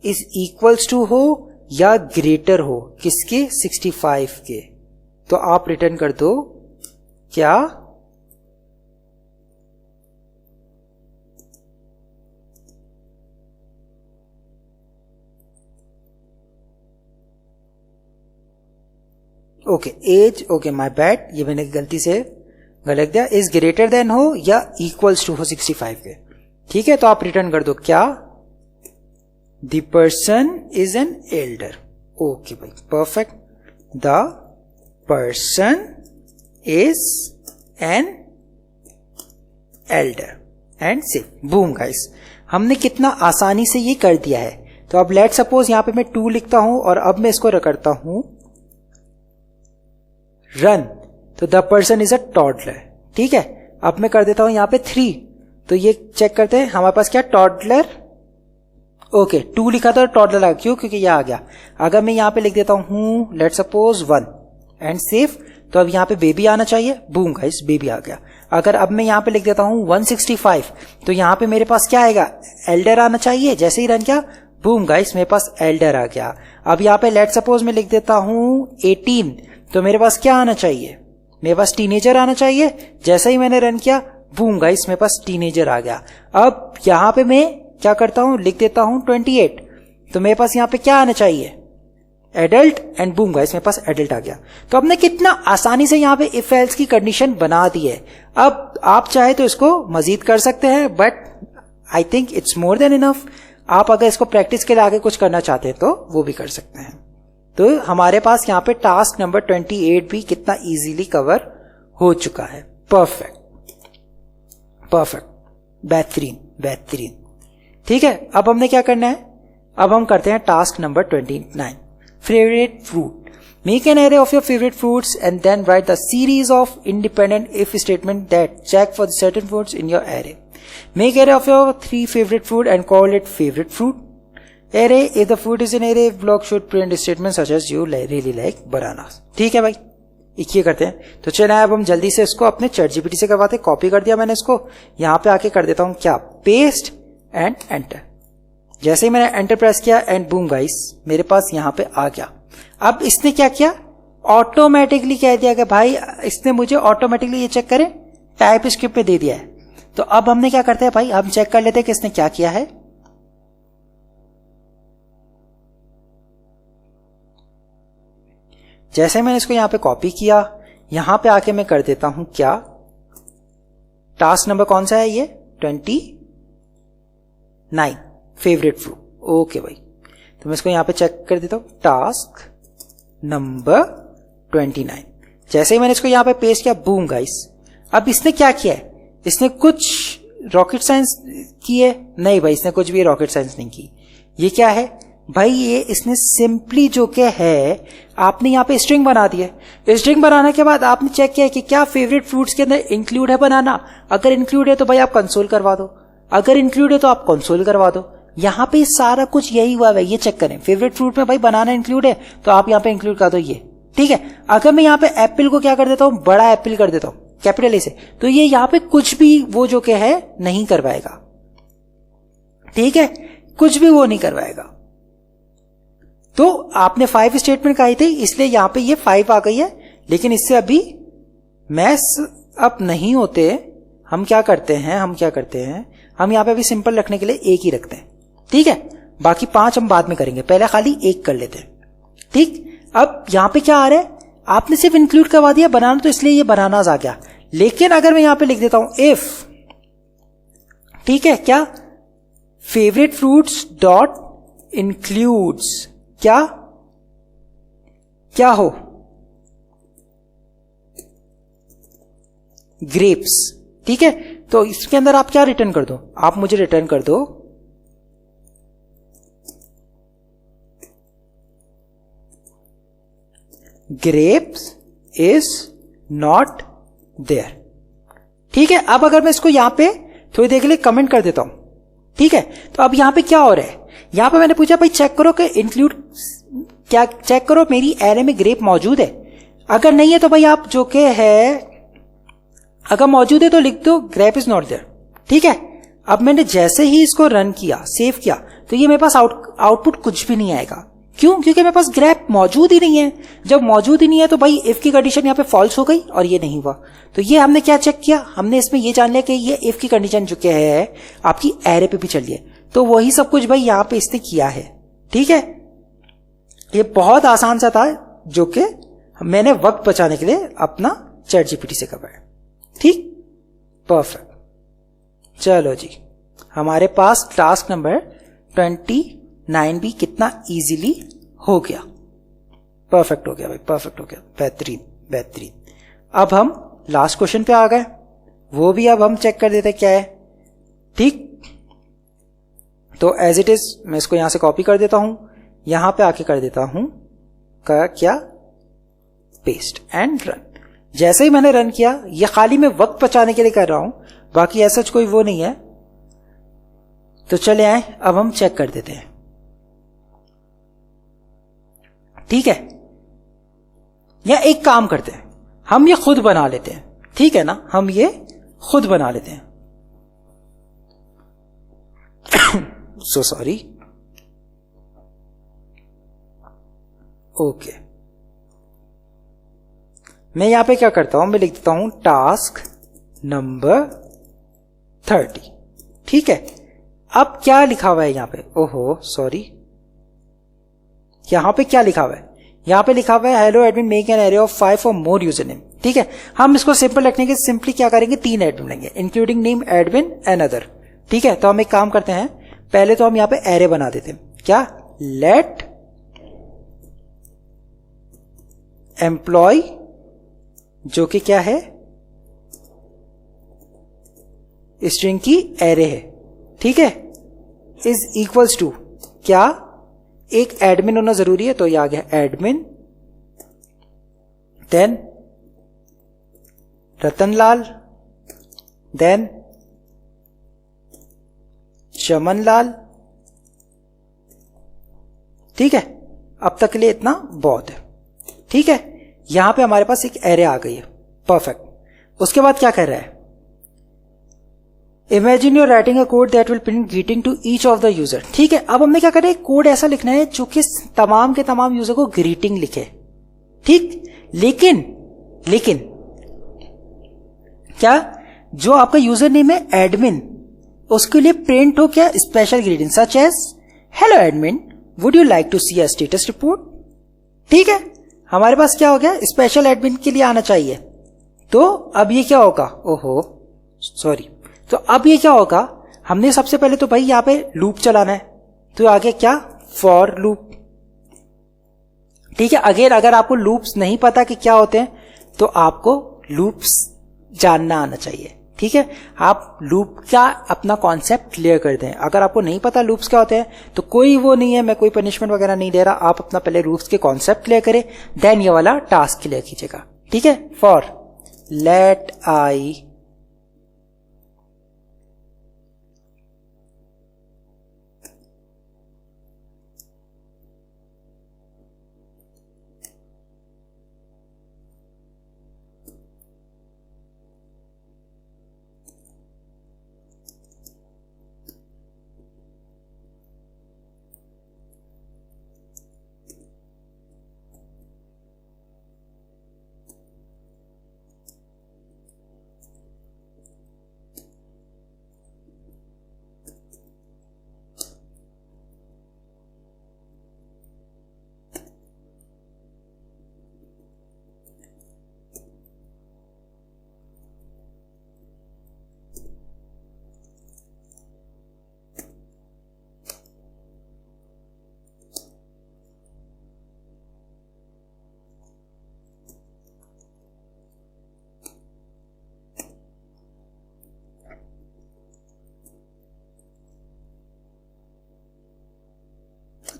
इज इक्वल्स टू हो या ग्रेटर हो किसके, 65 के, तो आप रिटर्न कर दो क्या, okay age, okay my bad, ये मैंने गलती से गलत दिया, इज ग्रेटर देन हो या इक्वल्स टू हो 65 के, ठीक है, तो आप रिटर्न कर दो क्या, the person is an elder, okay भाई, perfect, the person is an elder and save, boom guys, हमने कितना आसानी से ये कर दिया है। तो अब लेट सपोज यहां पे मैं 2 लिखता हूं और अब मैं इसको करता हूं रन, तो the person is a toddler, ठीक है, अब मैं कर देता हूं यहां पे 3, तो ये चेक करते हैं हमारे पास क्या, टॉडलर, ओके 2 लिखा था टॉडलर आ, क्यों, क्योंकि ये आ गया। अगर मैं यहां पे लिख देता हूं लेट सपोज 1 एंड सेव, तो अब यहां पे बेबी आना चाहिए, बूम गाइस बेबी आ गया। अगर अब मैं यहां पे लिख देता हूं 165, तो यहां पे मेरे पास क्या आएगा, एल्डर आना चाहिए, जैसे ही रन किया बूम गाइस मेरे पास एल्डर आ गया। अब यहां पे लेट सपोज मैं लिख देता हूं 18, तो मेरे पास क्या आना चाहिए, मेरे पास टीनेजर आना चाहिए, जैसे ही मैंने रन किया बूम गाइस मेरे पास टीनेजर आ गया। अब यहां पे मैं क्या करता हूं, लिख देता हूं 28, तो मेरे पास यहां पे क्या आना चाहिए, एडल्ट, एंड बूम गाइस मेरे पास एडल्ट आ गया। तो हमने कितना आसानी से यहां पे इफ एल्स की कंडीशन बना दी है। अब आप चाहे तो इसको मजीद कर सकते हैं, but I think it's more than enough. आप अगर इसको प्रैक्टिस के लिए आगे कुछ करना चाहते हैं तो वो भी कर सकते हैं। तो हमारे पास यहां पे टास्क नंबर 28 भी कितना इजीली कवर हो चुका है। परफेक्ट परफेक्ट, बेहतरीन बेहतरीन। ठीक है, अब हमने क्या करना है, अब हम करते हैं task number 29, favourite fruit. Make an array of your favorite fruits and then write the series of independent if statement that check for certain fruits in your array. Make array of your 3 favorite fruit and call it favorite fruit. Array, if the fruit is an array, block should print statements such as you really like bananas. ठीक है भाई, एक ये करते हैं। तो चलिए अब हम जल्दी से इसको अपने ChatGPT से करवाते हैं। कॉपी कर दिया मैंने इसको, यहाँ पे आके कर देता हूँ क्या, पेस्ट एंड एंटर। जैसे ही मैंने एंटर प्रेस किया एंड बूम गाइस मेरे पास यहाँ पे आ गया। अब इसने क्या किया, ऑटोमेटिकली कह दिया कि भाई इसने मुझे ऑटोमेटिकली ये चेक करें टाइप स्क्रिप्ट पे दे दिया है। तो अब हमने क्या करते हैं भाई, हम चेक कर लेते हैं कि इसने क्या किया है। जैसे मैंने इसको यहां पे कॉपी किया, यहां पे आके मैं कर देता हूं क्या, टास्क नंबर कौन सा है ये? 29, फेवरेट फ्रूट। ओके भाई, तो मैं इसको यहां पे चेक कर देता हूं, टास्क नंबर 29। जैसे ही मैंने इसको यहां पे पेस्ट किया, बूम गाइस, अब इसने क्या किया है? इसने कुछ रॉकेट साइंस की है? नहीं भाई, इसने कुछ भी रॉकेट साइंस नहीं की। ये क्या है भाई? ये इसने सिंपली जो क्या है, आपने यहाँ पे स्ट्रिंग बना दी है। स्ट्रिंग बनाने के बाद आपने चेक किया कि क्या फेवरेट फ्रूट्स के अंदर इंक्लूड है बनाना। अगर इंक्लूड है तो भाई आप कंसोल करवा दो, अगर इंक्लूड है तो आप कंसोल करवा दो। यहाँ पे सारा कुछ यही हुआ है, ये चेक करें। फेवरेट फ्रूट में भाई बनाना इंक्लूड है तो आप यहाँ पे इंक्लूड कर दो ये, ठीक है। अगर मैं यहाँ पे एप्पल को क्या कर देता हूँ, बड़ा एप्पल कर देता हूँ कैपिटल ए से, तो ये यहाँ पे कुछ भी वो जो क्या है नहीं करवाएगा, ठीक है, कुछ भी वो नहीं करवाएगा। तो आपने 5 स्टेटमेंट कही थी, इसलिए यहां पे ये 5 आ गई है। लेकिन इससे अभी मैथ्स अप नहीं होते। हम क्या करते हैं, हम यहां पे अभी सिंपल रखने के लिए एक ही रखते हैं, ठीक है। बाकी 5 हम बाद में करेंगे, पहले खाली एक कर लेते हैं, ठीक। अब यहां पे क्या आ रहा है, आपने सिर्फ इंक्लूड करवा दिया बनाना, तो इसलिए ये बनानास आ गया। लेकिन अगर मैं यहां पे लिख देता हूं इफ, ठीक है, क्या फेवरेट फ्रूट्स डॉट इंक्लूड्स क्या क्या हो, ग्रेप्स, ठीक है। तो इसके अंदर आप क्या रिटर्न कर दो, आप मुझे रिटर्न कर दो ग्रेप्स इज नॉट देयर, ठीक है। अब अगर मैं इसको यहां पे थोड़ी देर के लिए कमेंट कर देता हूं, ठीक है, तो अब यहां पे क्या हो रहा है, यहां पे मैंने पूछा भाई चेक करो कि इंक्लूड क्या, चेक करो मेरी एरे में ग्रेप मौजूद है। अगर नहीं है तो भाई आप जो के है, अगर मौजूद है तो लिख दो ग्रेप इज नॉट देयर, ठीक है। अब मैंने जैसे ही इसको रन किया, सेव किया, तो ये मेरे पास आउटपुट कुछ भी नहीं आएगा। क्यों? क्योंकि मेरे पास ग्रेप मौजूद ही नहीं है। जब मौजूद ही नहीं है तो भाई इफ की कंडीशन यहाँ पे फॉल्स हो गई और ये नहीं हुआ। तो ये हमने क्या चेक किया, हमने इसमें ये जान लिया कि ये इफ की कंडीशन जो क्या है आपकी एरे पे भी चल रही है। तो वही सब कुछ भाई यहाँ पे इसने किया है, ठीक है। ये बहुत आसान सा था, जो कि मैंने वक्त बचाने के लिए अपना चैट जीपीटी से करवाया, ठीक, परफेक्ट। चलो जी, हमारे पास टास्क नंबर 29 भी कितना इजीली हो गया, परफेक्ट हो गया भाई, परफेक्ट हो गया, बेहतरीन बेहतरीन। अब हम लास्ट क्वेश्चन पे आ गए, वो भी अब हम चेक कर देते क्या है, ठीक। तो एज इट इज मैं इसको यहां से कॉपी कर देता हूं, यहां पे आके कर देता हूं क्या, पेस्ट एंड रन। जैसे ही मैंने रन किया, ये खाली मैं वक्त बचाने के लिए कर रहा हूं, बाकी ऐसा कोई वो नहीं है। तो चले आए, अब हम चेक कर देते हैं, ठीक है। या एक काम करते हैं, हम ये खुद बना लेते हैं, ठीक है ना, हम ये खुद बना लेते हैं। So sorry, okay. मैं यहां पे क्या करता हूं, मैं लिख देता हूं टास्क नंबर 30, ठीक है। अब क्या लिखा हुआ है यहां पे, ओहो सॉरी, यहां पे क्या लिखा हुआ है, यहां पे लिखा हुआ है hello admin make an array of 5 और मोर यूजर नेम, ठीक है। हम इसको सिंपल रखने के सिंपली क्या करेंगे, 3 एडमिन लेंगे including name admin and other, ठीक है। तो हम एक काम करते हैं, पहले तो हम यहां पे एरे बना देते हैं, क्या, लेट एम्प्लॉय, जो कि क्या है, स्ट्रिंग की एरे है, ठीक है, इज इक्वल्स टू क्या, एक एडमिन होना जरूरी है, तो ये आ गया admin, then Ratanlal, then Chamanlal, ठीक है। अब तक के लिए इतना बहुत है, ठीक है। यहां पे हमारे पास एक एरे आ गई है, परफेक्ट। उसके बाद क्या कर रहा है, imagine your writing a code that will print greeting to each of the user, ठीक है। अब हमने क्या करें, कोड ऐसा लिखना है जो कि तमाम के तमाम यूजर को ग्रीटिंग लिखे, ठीक। लेकिन क्या, जो आपका यूजर नेम है एडमिन, उसके लिए प्रिंट हो क्या, special greeting such as hello admin would you like to see a status report, ठीक है। हमारे पास क्या हो गया, स्पेशल एडमिन के लिए आना चाहिए। तो अब ये क्या होगा, ओहो सॉरी। तो अब ये क्या होगा, हमने सबसे पहले तो भाई यहाँ पे लूप चलाना है, तो आगे क्या, फॉर लूप। ठीक है, अगेन अगर आपको लूप्स नहीं पता कि क्या होते हैं तो आपको लूप्स जानना आना चाहिए। ठीक है, आप लूप का अपना कॉन्सेप्ट क्लियर कर दें। अगर आपको नहीं पता लूप्स क्या होते हैं तो कोई वो नहीं है, मैं कोई पनिशमेंट वगैरह नहीं दे रहा, आप अपना पहले लूप्स के कॉन्सेप्ट क्लियर करें, देन ये वाला टास्क क्लियर कीजिएगा। ठीक है, फॉर लेट आई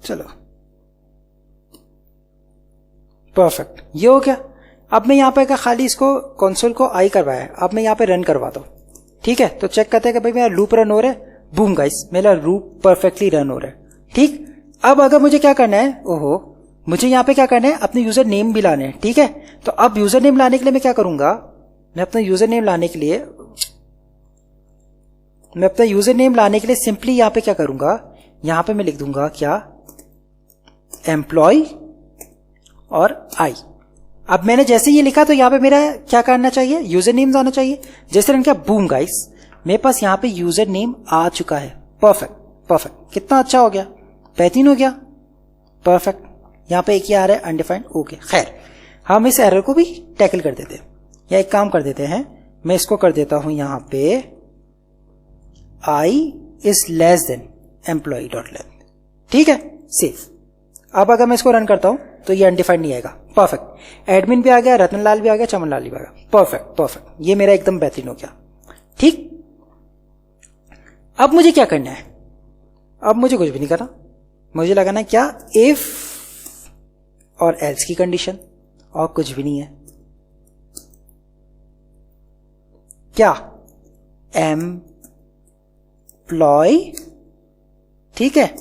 चलो परफेक्ट, ये हो गया। अब मैं यहाँ पे खाली इसको कंसोल को आई करवाया, अब मैं यहाँ पे रन करवाता हूँ। ठीक है, तो चेक करते हैं कि भाई मेरा लूप रन हो रहा है। बूम गाइस, मेरा लूप परफेक्टली रन हो रहा है। ठीक, अब अगर मुझे क्या करना है, ओहो, मुझे यहाँ पे क्या करना है, अपने यूजर नेम भी लाने हैं। ठीक है, तो अब यूजर नेम लाने के लिए मैं क्या करूंगा, मैं अपना यूजर नेम लाने के लिए सिंपली यहाँ पे क्या करूंगा, यहाँ पे मैं लिख दूंगा क्या, एम्प्लॉय और आई। अब मैंने जैसे ये लिखा तो यहाँ पे मेरा क्या करना चाहिए, यूजर नेम आना चाहिए। जैसे रन क्या, बूम गाइस, मेरे पास यहाँ पे यूजर नेम आ चुका है। परफेक्ट परफेक्ट, कितना अच्छा हो गया, बेहतरीन हो गया, परफेक्ट। यहाँ पे एक ही आ रहा है अनडिफाइंड, ओके। खैर, हम इस एरर को भी टैकल कर देते हैं, या एक काम कर देते हैं, मैं इसको कर देता हूं यहाँ पे i is less than employ dot length. ठीक है, सेफ। अब अगर मैं इसको रन करता हूं तो ये अनडिफाइंड नहीं आएगा। परफेक्ट, एडमिन भी आ गया, रतनलाल भी आ गया, चमनलाल भी आ गया। परफेक्ट परफेक्ट, ये मेरा एकदम बेहतरीन हो गया। ठीक, अब मुझे क्या करना है, अब मुझे कुछ भी नहीं करना, मुझे लगाना है क्या, इफ और एल्स की कंडीशन, और कुछ भी नहीं है। क्या, एम्प्लॉय, ठीक है,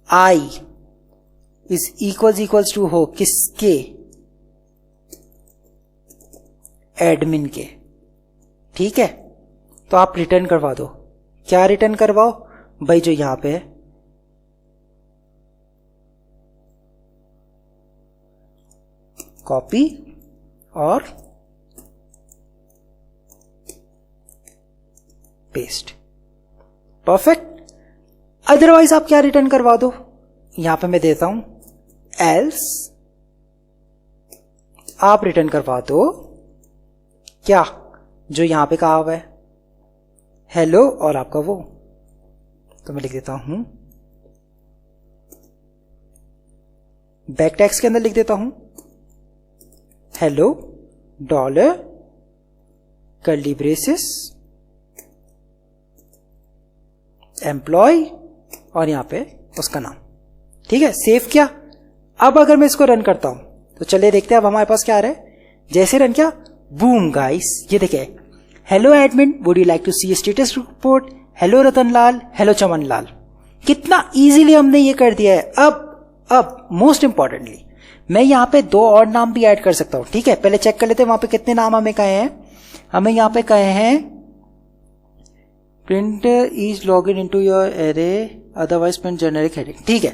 आई इज इक्वल्स टू हो किसके, एडमिन के। ठीक है, तो आप रिटर्न करवा दो। क्या रिटर्न करवाओ भाई, जो यहां पे है, कॉपी और पेस्ट। परफेक्ट। अदरवाइज आप क्या रिटर्न करवा दो, यहां पे मैं देता हूं एल्स, आप रिटर्न करवा दो क्या, जो यहां पे कहा हुआ है हेलो और आपका वो, तो मैं लिख देता हूं बैक टैक्स के अंदर लिख देता हूं hello dollar curly braces employ और यहां पे उसका नाम। ठीक है, सेव किया। अब अगर मैं इसको रन करता हूं तो चलिए देखते हैं अब हमारे पास क्या आ रहा है। जैसे रन किया, बूम गाइस, ये देखिए, hello admin would you like to see status report, hello Ratanlal, hello Chamanlal. कितना इजीली हमने ये कर दिया है। अब मोस्ट इंपॉर्टेंटली मैं यहां पे दो और नाम भी ऐड कर सकता हूं। ठीक है, पहले चेक कर लेते हैं वहां पे कितने नाम हमें कहे हैं। हमें यहां पे कहे हैं print is log in into your array otherwise print generic heading. ठीक है,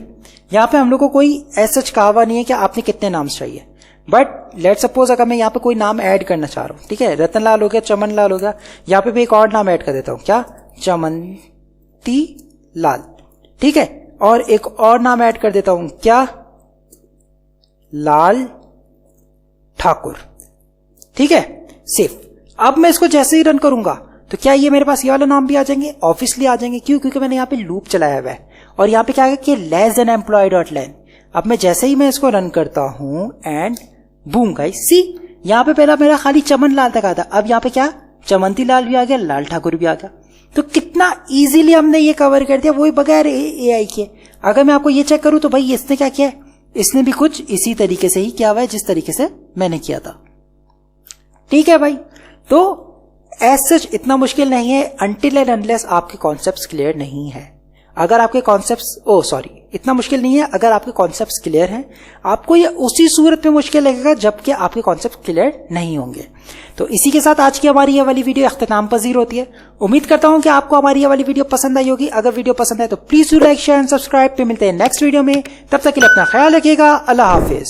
यहां पे हम लोग को कोई ऐसा कहा हुआ नहीं है कि आपने कितने नाम चाहिए, बट लेट सपोज अगर मैं यहां पे कोई नाम ऐड करना चाह रहा हूं, ठीक है, रतनलाल हो गया, चमनलाल हो गया, यहां पे भी एक और नाम ऐड कर देता हूं, क्या, चमनती लाल। ठीक है, और एक और नाम ऐड कर देता हूं, क्या, लाल ठाकुर। ठीक है, सेफ। अब मैं इसको जैसे ही रन करूंगा तो क्या ये मेरे पास ये वाला नाम भी आ जाएंगे? ऑब्वियसली आ जाएंगे। क्यों? क्योंकि मैंने यहाँ पे लूप चलाया हुआ है और यहाँ पे क्या है कि less than employ dot line. अब मैं जैसे ही मैं इसको रन करता हूं एंड बूम गाइस, सी यहाँ पे पहला मेरा खाली चमन लाल तक आता, अब यहाँ पे क्या चमंती लाल भी आ गया, लाल ठाकुर भी आ गया। तो कितना इजीली हमने ये कवर कर दिया, वो बगैर एआई के। अगर मैं आपको ये चेक करूं तो भाई इसने क्या किया है, इसने भी कुछ इसी तरीके से ही किया हुआ है जिस तरीके से मैंने किया था। ठीक है भाई, तो एज सच इतना मुश्किल नहीं है अनटिल एंड अनलेस आपके कॉन्सेप्ट्स क्लियर नहीं है। अगर आपके कॉन्सेप्ट्स इतना मुश्किल नहीं है अगर आपके कॉन्सेप्ट्स क्लियर हैं। आपको ये उसी सूरत में मुश्किल लगेगा जबकि आपके कॉन्सेप्ट्स क्लियर नहीं होंगे। तो इसी के साथ आज की हमारी ये वाली वीडियो अख्तिताम पजीर होती है। उम्मीद करता हूं कि आपको हमारी ये वाली वीडियो पसंद आई होगी। अगर वीडियो पसंद है तो please do like, share and subscribe. पे मिलते हैं नेक्स्ट वीडियो में, तब तक के लिए अपना ख्याल रखिएगा। अल्लाह हाफिज।